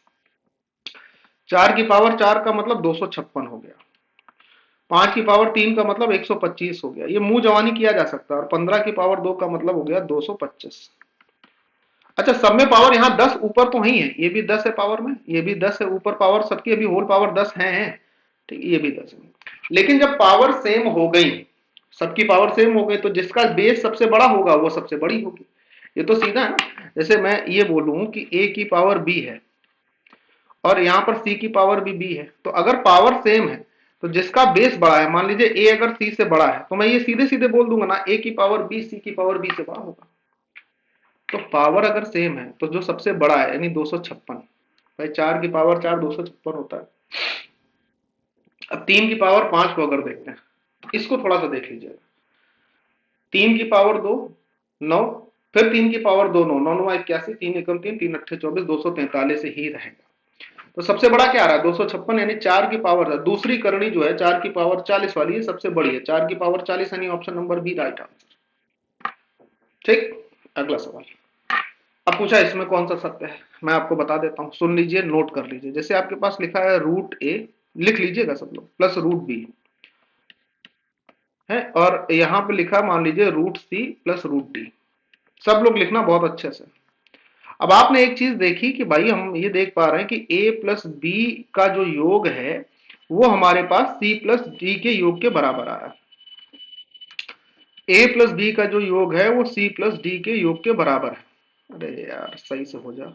[SPEAKER 1] 4 की पावर 4 का मतलब 256 हो गया, 5 की पावर 3 का मतलब 125 हो गया, ये मुंह जवानी किया जा सकता है। और 15 की पावर 2 का मतलब हो गया 225। अच्छा, सब में पावर यहाँ 10 ऊपर तो ही है, ये भी 10 है पावर में, ये भी 10 है ऊपर पावर, सबकी अभी होल पावर 10 है, ठीक, ये भी 10 है। लेकिन जब पावर सेम हो गई, सबकी पावर सेम हो गई, तो जिसका बेस सबसे बड़ा होगा वो सबसे बड़ी होगी। ये तो सीधा है ना। जैसे मैं ये बोलूं कि a की पावर b है और यहां पर c की पावर भी b है, तो अगर पावर सेम है तो जिसका बेस बड़ा है, मान लीजिए a अगर c से बड़ा है, तो मैं ये सीधे सीधे बोल दूंगा ना, a की पावर b c की पावर b से बड़ा होगा। तो पावर अगर सेम है तो जो सबसे बड़ा है यानी 256, भाई 4 की पावर 4 256 होता है। अब 3 की पावर 5 को अगर देखते हैं तो इसको थोड़ा सा देख लीजिएगा। 3 की पावर 2 9, फिर 3 की पावर 2 9, 9 9 81, 3 एकम 3, 3 अट्ठे 24, 243 ही रहेगा। तो सबसे बड़ा क्या आ रहा है 256, यानी 4 की पावर, दूसरी करनी जो है 4 की पावर 40 वाली है सबसे बड़ी है, 4 की पावर 40, यानी option number B right answer, ठीक। अगला सवाल, अब पूछा इसमें कौन सा सत्य है, मैं आपको बता देता हूं, सुन लीजिए नोट कर लीजिए। जैसे आपके पास लिखा है रूट ए, लिख लीजिएगा सब लोग, प्लस रूट बी है, और यहां पे लिखा मान लीजिए root C plus root D, सब लोग लिखना बहुत अच्छे से। अब आपने एक चीज देखी कि भाई हम ये देख पा रहे हैं कि a प्लस बी का जो योग है वो हमारे पास c प्लस डी के योग के बराबर आ रहा है। a प्लस बी का जो योग है वो c प्लस डी के योग के बराबर है। अरे यार सही से हो जा,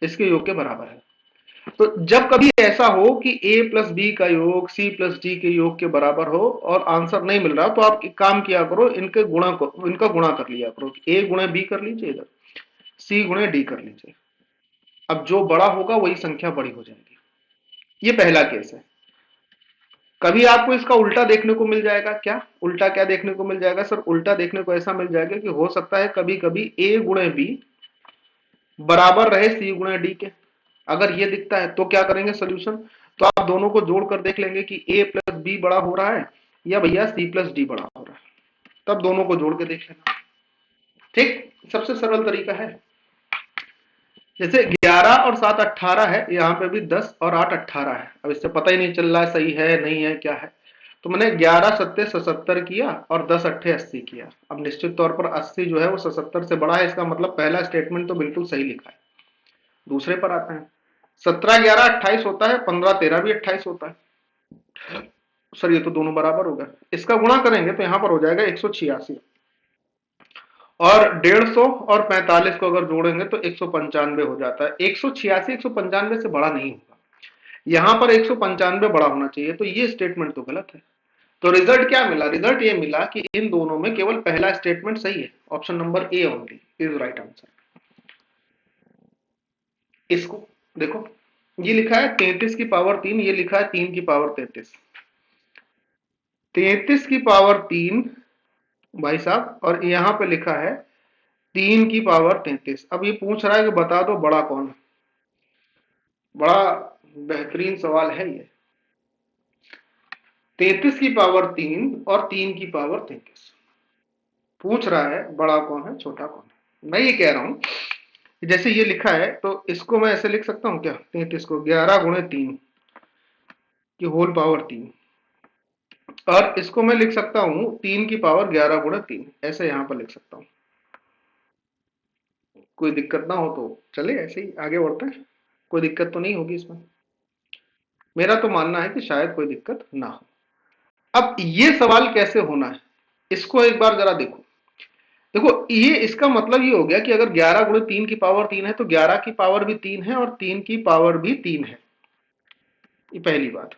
[SPEAKER 1] इसके योग के बराबर है। तो जब कभी ऐसा हो कि a प्लस बी का योग c प्लस डी के योग के बराबर हो और आंसर नहीं मिल रहा, तो आप एक काम किया करो, इनके गुणा को, इनका गुणा कर लिया करो, a गुणे b कर लीजिए इधर, c गुणे डी कर लीजिए। अब जो बड़ा होगा वही संख्या बड़ी हो जाएगी। ये पहला केस है। कभी आपको इसका उल्टा देखने को मिल जाएगा, क्या उल्टा क्या देखने को मिल जाएगा सर, उल्टा देखने को ऐसा मिल जाएगा कि हो सकता है कभी कभी a गुणे बी बराबर रहे c गुणे डी के, अगर ये दिखता है तो क्या करेंगे सोल्यूशन, तो आप दोनों को जोड़कर देख लेंगे कि ए प्लस बी बड़ा हो रहा है या भैया सी प्लस डी बड़ा हो रहा है, तब दोनों को जोड़ के देख लेना। ठीक, सबसे सरल तरीका है। जैसे 11 और 7 18 है, यहाँ पे भी 10 और 8 18 है। अब इससे पता ही नहीं चल रहा है सही है नहीं है क्या है, तो मैंने 11 सत्ते 77 किया और 10 अट्ठे 80 किया। अब निश्चित तौर पर 80 जो है वो 77 से बड़ा है, इसका मतलब पहला स्टेटमेंट तो बिल्कुल सही लिखा है। दूसरे पर आते हैं, 17 11 28 होता है, 15 13 भी 28 होता है। सर ये तो दोनों बराबर हो गए, इसका गुणा करेंगे तो यहां पर हो जाएगा 186, और 150 और 45 को अगर जोड़ेंगे तो 195 हो जाता है। 186 195 से बड़ा नहीं होगा, यहां पर 195 बड़ा होना चाहिए, तो ये स्टेटमेंट तो गलत है। तो रिजल्ट क्या मिला, रिजल्ट ये मिला कि इन दोनों में केवल पहला स्टेटमेंट सही है, option number A only is right answer. इसको देखो, ये लिखा है 33 की पावर 3, ये लिखा है 3 की पावर 33। 33 की पावर 3 भाई साहब, और यहां पे लिखा है 3 की पावर 33। अब ये पूछ रहा है कि बता दो बड़ा कौन है। बड़ा बेहतरीन सवाल है ये। 33 की पावर 3 और 3 की पावर 33 पूछ रहा है, बड़ा कौन है छोटा कौन है। मैं ये कह रहा हूं, जैसे ये लिखा है तो इसको मैं ऐसे लिख सकता हूं क्या, 33 को 11 गुणे 3 की होल पावर 3, और इसको मैं लिख सकता हूं 3 की पावर 11 गुणे 3, ऐसे यहां पर लिख सकता हूं। कोई दिक्कत ना हो तो चले ऐसे ही आगे बढ़ते हैं, कोई दिक्कत तो नहीं होगी इसमें। मेरा तो मानना है कि शायद कोई दिक्कत ना हो। अब ये सवाल कैसे होना है, इसको एक बार जरा देखो। देखो ये इसका मतलब ये हो गया कि अगर 11 गुणे 3 की पावर 3 है तो 11 की पावर भी 3 है और 3 की पावर भी 3 है, ये पहली बात।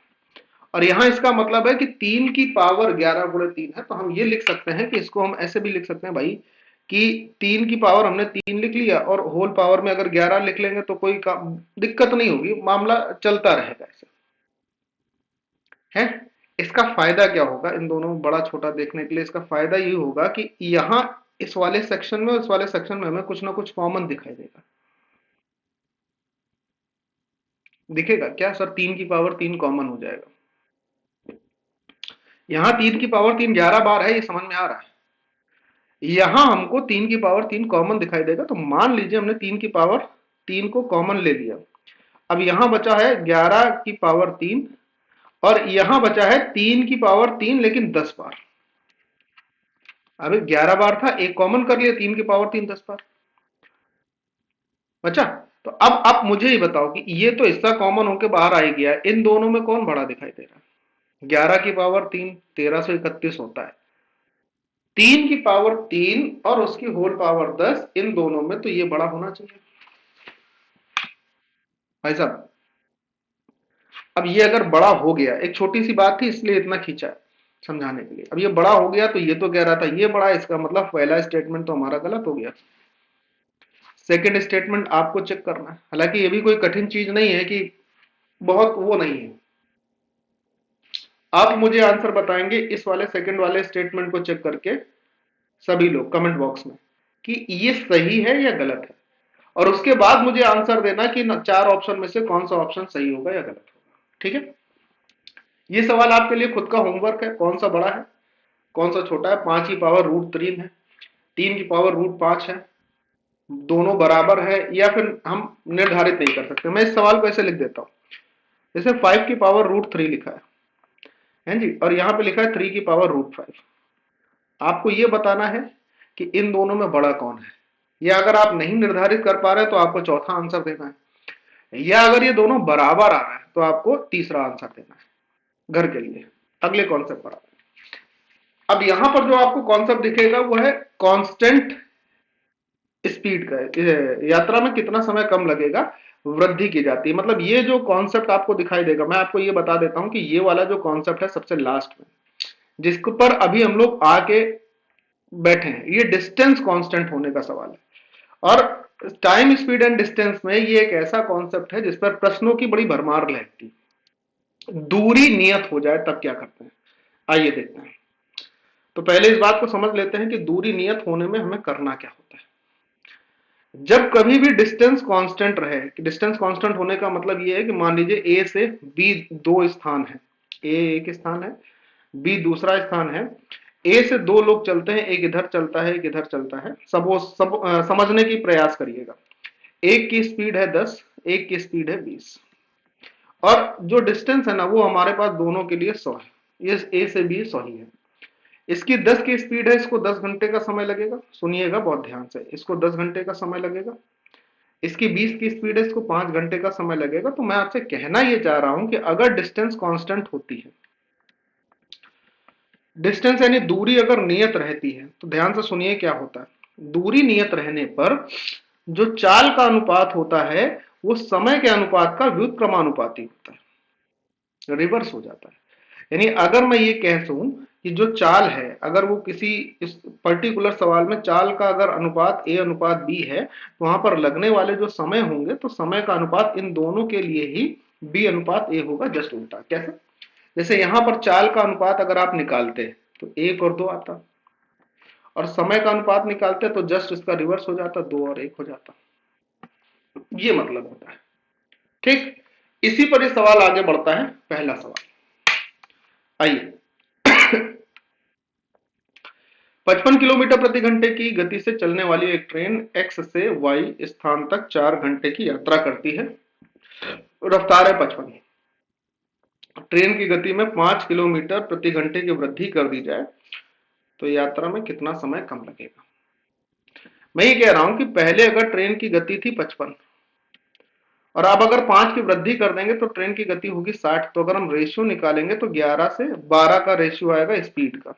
[SPEAKER 1] और यहां इसका मतलब है कि 3 की पावर 11 गुणे 3 है, तो हम ये लिख सकते हैं कि इसको हम ऐसे भी लिख सकते हैं भाई कि 3 की पावर हमने 3 लिख लिया और होल पावर में अगर 11 लिख लेंगे तो कोई दिक्कत नहीं होगी, मामला चलता रहेगा ऐसे है। इसका फायदा क्या होगा इन दोनों बड़ा छोटा देखने के लिए, इसका फायदा ये होगा कि यहां इस वाले सेक्शन में उस वाले सेक्शन में हमें कुछ ना कुछ कॉमन दिखाई देगा। दिखेगा क्या सर, 3 की पावर 3 कॉमन हो जाएगा। यहां 3 की पावर 3 11 बार है, ये समझ में आ रहा है। यहां हमको 3 की पावर 3 कॉमन दिखाई देगा, तो मान लीजिए हमने 3 की पावर 3 को कॉमन ले लिया। अब यहां बचा है 11 की पावर 3, और यहां बचा है 3 की पावर 3 लेकिन 10 बार। अभी 11 बार था, एक कॉमन कर लिया, 3 की पावर 3 10 बार बचा। तो अब आप मुझे ही बताओ कि ये तो हिस्सा कॉमन होकर बाहर आ ही गया, इन दोनों में कौन बड़ा दिखाई दे रहा है। 11 की पावर 3 1331 होता है, 3 की पावर 3 और उसकी होल पावर 10, इन दोनों में तो ये बड़ा होना चाहिए भाई साहब। अब ये अगर बड़ा हो गया, एक छोटी सी बात थी इसलिए इतना खींचा है समझाने के लिए, अब ये बड़ा हो गया तो ये तो कह रहा था ये बड़ा, इसका मतलब पहला स्टेटमेंट तो हमारा गलत हो गया। सेकंड स्टेटमेंट आपको चेक करना है, हालांकि ये भी कोई कठिन चीज नहीं है कि बहुत वो नहीं है। आप मुझे आंसर बताएंगे इस वाले सेकंड वाले स्टेटमेंट को चेक करके, सभी लोग कमेंट बॉक्स में, कि ये सही है या गलत है, और उसके बाद मुझे आंसर देना कि चार ऑप्शन में से कौन सा ऑप्शन सही होगा या गलत होगा। ठीक है, ये सवाल आपके लिए खुद का होमवर्क है, कौन सा बड़ा है कौन सा छोटा है। 5 की पावर रूट 3 है, 3 की पावर रूट 5 है, दोनों बराबर है या फिर हम निर्धारित नहीं कर सकते। मैं इस सवाल को ऐसे लिख देता हूं, जैसे 5 की पावर रूट 3 लिखा है जी, और यहां पे लिखा है 3 की पावर रूट 5। आपको यह बताना है कि इन दोनों में बड़ा कौन है, या अगर आप नहीं निर्धारित कर पा रहे तो आपको चौथा आंसर देना है, या अगर ये दोनों बराबर आ रहा है तो आपको तीसरा आंसर देना है घर के लिए। अगले कॉन्सेप्ट पर। अब यहां पर जो आपको कॉन्सेप्ट दिखेगा वो है कांस्टेंट स्पीड का, यात्रा में कितना समय कम लगेगा वृद्धि की जाती है। मतलब ये जो कॉन्सेप्ट आपको दिखाई देगा, मैं आपको ये बता देता हूं कि ये वाला जो कॉन्सेप्ट है सबसे लास्ट में, जिसके पर अभी हम लोग आके बैठे हैं, ये डिस्टेंस कांस्टेंट होने का सवाल है। और टाइम स्पीड एंड डिस्टेंस में ये एक ऐसा कॉन्सेप्ट है जिस पर प्रश्नों की बड़ी भरमार रहती है। दूरी नियत हो जाए तब क्या करते हैं, आइए देखते हैं। तो पहले इस बात को समझ लेते हैं कि दूरी नियत होने में हमें करना क्या होता है। जब कभी भी डिस्टेंस कांस्टेंट रहे, डिस्टेंस कांस्टेंट होने का मतलब ये है कि मान लीजिए ए से बी दो स्थान है, ए एक स्थान है, बी दूसरा स्थान है, ए से दो लोग चलते हैं, एक इधर चलता है एक इधर चलता है, समझने की प्रयास करिएगा। एक की स्पीड है 10, एक की स्पीड है 20, और जो डिस्टेंस है ना वो हमारे पास दोनों के लिए 100 है, ये ए से बी 100 ही है। इसकी 10 की स्पीड है, इसको 10 घंटे का समय लगेगा, सुनिएगा बहुत ध्यान से, इसको 10 घंटे का समय लगेगा। इसकी 20 की स्पीड है, इसको 5 घंटे का समय लगेगा। तो मैं आपसे कहना ये चाह रहा हूं कि अगर डिस्टेंस कांस्टेंट होती है, डिस्टेंस यानी दूरी अगर नियत रहती है, तो ध्यान से सुनिए क्या होता है। दूरी नियत रहने पर जो चाल का अनुपात होता है वो समय के अनुपात का व्युत्क्रमानुपाती होता है, रिवर्स हो जाता है। यानी अगर मैं ये कह दूं कि जो चाल है, अगर वो किसी इस पर्टिकुलर सवाल में चाल का अगर अनुपात ए अनुपात बी है, तो वहां पर लगने वाले जो समय होंगे तो समय का अनुपात इन दोनों के लिए ही बी अनुपात ए होगा, जस्ट उल्टा। कैसे? जैसे यहां पर चाल का अनुपात अगर आप निकालते तो 1 और 2 आता, और समय का अनुपात निकालते तो जस्ट इसका रिवर्स हो जाता, 2 और 1 हो जाता। ये मतलब होता है। ठीक, इसी पर ये सवाल आगे बढ़ता है। पहला सवाल आइए। 55 किलोमीटर प्रति घंटे की गति से चलने वाली एक ट्रेन एक्स से वाई स्थान तक 4 घंटे की यात्रा करती है। रफ्तार है 55। ट्रेन की गति में 5 किलोमीटर प्रति घंटे की वृद्धि कर दी जाए तो यात्रा में कितना समय कम लगेगा? मैं ये कह रहा हूं कि पहले अगर ट्रेन की गति थी 55, और अब अगर 5 की वृद्धि कर देंगे तो ट्रेन की गति होगी 60। तो अगर हम रेशियो निकालेंगे तो 11 से 12 का रेशियो आएगा स्पीड का।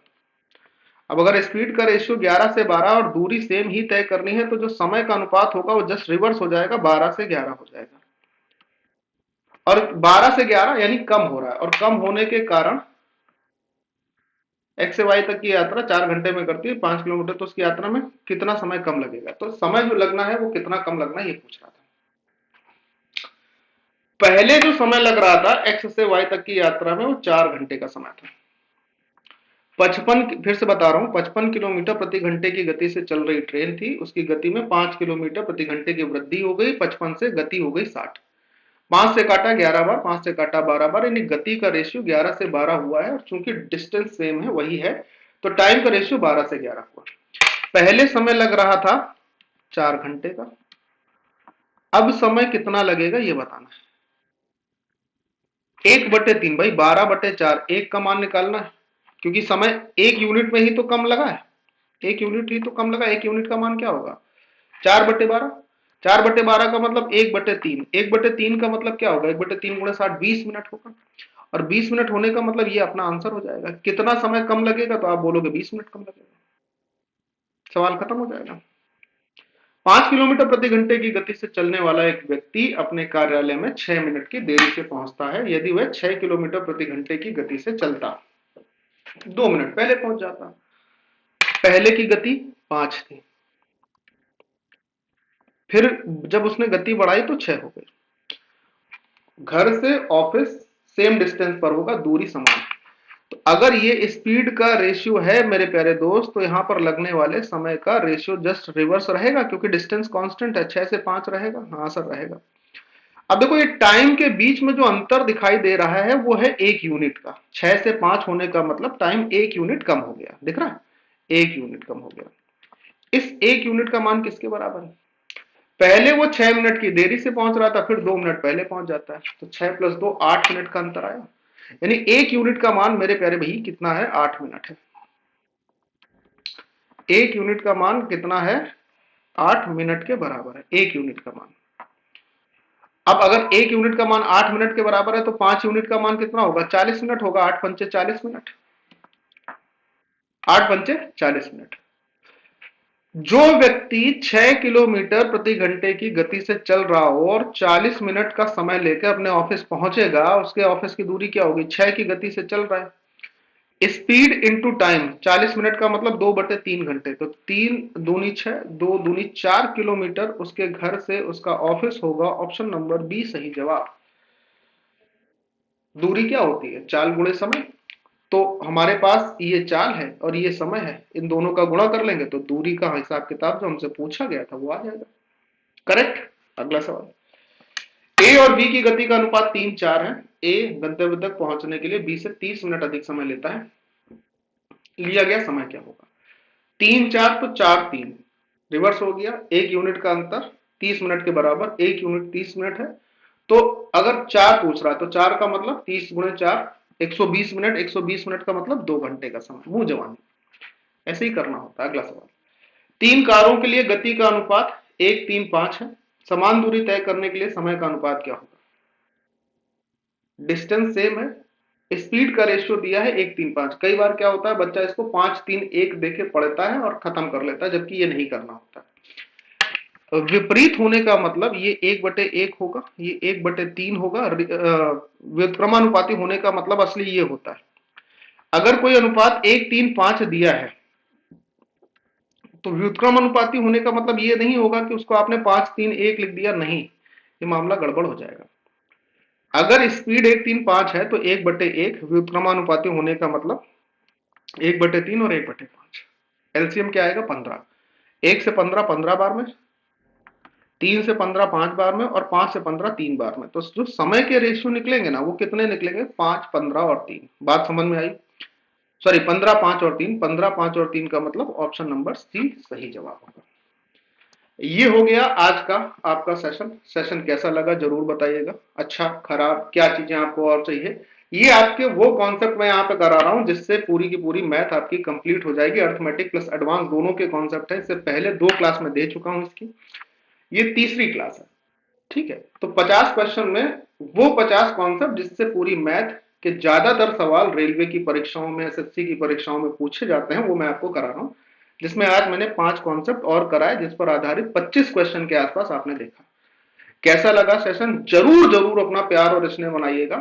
[SPEAKER 1] अब अगर स्पीड का रेशियो 11 से 12 और दूरी सेम ही तय करनी है, तो जो समय का अनुपात होगा वो जस्ट रिवर्स हो जाएगा, 12 से 11 हो जाएगा। और 12 से 11 यानी कम हो रहा है, और कम होने के कारण एक्स से वाई तक की यात्रा 4 घंटे में करती है, 5 किलोमीटर, तो उसकी यात्रा में कितना समय कम लगेगा? तो समय जो लगना है वो कितना कम लगना है ये पूछ रहा था। पहले जो समय लग रहा था एक्स से वाई तक की यात्रा में वो 4 घंटे का समय था। 55, फिर से बता रहा हूं, 55 किलोमीटर प्रति घंटे की गति से चल रही ट्रेन थी, उसकी गति में 5 किलोमीटर प्रति घंटे की वृद्धि हो गई, 55 से गति हो गई 60। 5 से काटा 11 बार, 5 से काटा 12 बार, यानी गति का रेशियो 11 से 12 हुआ है, और चूंकि डिस्टेंस सेम है वही है, तो टाइम का रेशियो 12 से 11 हुआ। पहले समय लग रहा था 4 घंटे का, अब समय कितना लगेगा ये बताना है। 1/3 भाई, 12/4, एक का मान निकालना है, क्योंकि समय एक यूनिट में ही तो कम लगा है, एक यूनिट ही तो कम लगा। एक यूनिट का मान क्या होगा? 4/12। 4/12 का मतलब 1/3, 1/3 का मतलब क्या होगा? 1/3 गुणे 60, 20 मिनट होगा। और 20 मिनट होने का मतलब ये अपना आंसर हो जाएगा। कितना समय कम लगेगा? तो आप बोलोगे 20 मिनट कम लगेगा, सवाल खत्म हो जाएगा। 5 किलोमीटर प्रति घंटे की गति से चलने वाला एक व्यक्ति अपने कार्यालय में 6 मिनट की देरी से पहुंचता है, यदि वह 6 किलोमीटर प्रति घंटे की गति से चलता 2 मिनट पहले पहुंच जाता। पहले की गति 5 थी, फिर जब उसने गति बढ़ाई तो 6 हो गई। घर से ऑफिस सेम डिस्टेंस पर होगा, दूरी समान। तो अगर ये स्पीड का रेशियो है मेरे प्यारे दोस्त, तो यहां पर लगने वाले समय का रेशियो जस्ट रिवर्स रहेगा, क्योंकि डिस्टेंस कांस्टेंट है, 6 से 5 रहेगा। हाँ सर रहेगा। अब देखो ये टाइम के बीच में जो अंतर दिखाई दे रहा है वो है 1 यूनिट का। 6 से 5 होने का मतलब टाइम 1 यूनिट कम हो गया, दिख रहा है? 1 यूनिट कम हो गया। इस 1 यूनिट का मान किसके बराबर है? पहले वो 6 मिनट की देरी से पहुंच रहा था, फिर 2 मिनट पहले पहुंच जाता है, तो 6 + 2 8 मिनट का अंतर आया। यानी 1 यूनिट का मान मेरे प्यारे भाई कितना है? 8 मिनट है। 1 यूनिट का मान कितना है? 8 मिनट के बराबर है 1 यूनिट का मान। अब अगर 1 यूनिट का मान 8 मिनट के बराबर है, तो 5 यूनिट का मान कितना होगा? 40 मिनट होगा। 8 × 5 = 40 मिनट। 8 × 5 = 40 मिनट। जो व्यक्ति 6 किलोमीटर प्रति घंटे की गति से चल रहा हो और 40 मिनट का समय लेकर अपने ऑफिस पहुंचेगा, उसके ऑफिस की दूरी क्या होगी? 6 की गति से चल रहा है, स्पीड इंटू टाइम, 40 मिनट का मतलब 2/3 घंटे, तो 3×2 = 6, 2×2 = 4 किलोमीटर उसके घर से उसका ऑफिस होगा। ऑप्शन नंबर बी सही जवाब। दूरी क्या होती है? चाल गुणे समय। तो हमारे पास ये चाल है और ये समय है, इन दोनों का गुणा कर लेंगे तो दूरी का हिसाब किताब जो हमसे पूछा गया था वो आ जाएगा। करेक्ट। अगला सवाल, ए और बी की गति का अनुपात 3:4 है। ए गंतव्य तक पहुंचने के लिए बी से 30 मिनट अधिक समय लेता है। लिया गया समय क्या होगा? 3:4 तो 4:3 रिवर्स हो गया, 1 यूनिट का अंतर 30 मिनट के बराबर, 1 यूनिट 30 मिनट है। तो अगर 4 पूछ रहा है तो 4 का मतलब 30 गुणे 4 120 मिनट, 120 मिनट का मतलब 2 घंटे का समय। मुंह जवानी ऐसे ही करना होता है। अगला सवाल, 3 कारों के लिए गति का अनुपात 1:3:5 है। समान दूरी तय करने के लिए समय का अनुपात क्या होगा? डिस्टेंस सेम है, स्पीड का रेशियो दिया है 1:3:5। कई बार क्या होता है, बच्चा इसको 5:3:1 देके पढ़ता है और खत्म कर लेता है, जबकि ये नहीं करना होता। विपरीत होने का मतलब ये 1/1 होगा, ये 1/3 होगा। व्युत्क्रमानुपाती होने का मतलब असली ये होता है। अगर कोई अनुपात 1:3:5 दिया है तो व्युत्क्रमानुपाती होने का मतलब ये नहीं होगा कि उसको आपने 5:3:1 लिख दिया, नहीं, ये मामला गड़बड़ हो जाएगा। अगर स्पीड 1:3:5 है तो 1/1 व्युत्क्रमानुपाती होने का मतलब 1/3 और 1/5। एलसीएम क्या आएगा? 15। 1 से 15 15 बार में, 3 से 15 5 बार में, और 5 से 15 3 बार में। तो जो समय के रेशियो निकलेंगे ना वो कितने निकलेंगे? 5 15 और 3। बात समझ में आई? सॉरी, 15 5 और 3, 15 5 और 3 का मतलब ऑप्शन नंबर सी सही जवाब होगा। ये हो गया आज का आपका सेशन कैसा लगा जरूर बताइएगा। अच्छा खराब, क्या चीजें आपको और चाहिए, ये आपके वो कॉन्सेप्ट मैं यहाँ पे करा रहा हूं जिससे पूरी की पूरी मैथ आपकी कंप्लीट हो जाएगी। अर्थमेटिक प्लस एडवांस दोनों के कॉन्सेप्ट है, इससे पहले 2 क्लास में दे चुका हूं इसकी, ये तीसरी क्लास है। ठीक है, तो 50 क्वेश्चन में वो 50 कॉन्सेप्ट जिससे पूरी मैथ के ज्यादातर सवाल रेलवे की परीक्षाओं में, एसएससी की परीक्षाओं में पूछे जाते हैं, वो मैं आपको करा रहा हूं। जिसमें आज मैंने 5 कॉन्सेप्ट और कराए, जिस पर आधारित 25 क्वेश्चन के आसपास आपने देखा। कैसा लगा सेशन? जरूर जरूर अपना प्यार और स्नेह बनाइएगा।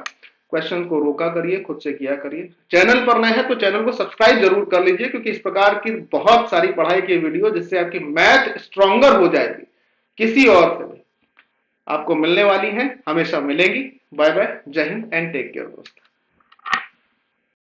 [SPEAKER 1] क्वेश्चन को रोका करिए, खुद से किया करिए। चैनल पर नए हैं तो चैनल को सब्सक्राइब जरूर कर लीजिए, क्योंकि इस प्रकार की बहुत सारी पढ़ाई की वीडियो जिससे आपकी मैथ स्ट्रॉन्गर हो जाएगी, किसी और से भी आपको मिलने वाली हैं, हमेशा मिलेगी। बाय बाय, जय हिंद एंड टेक केयर दोस्तों।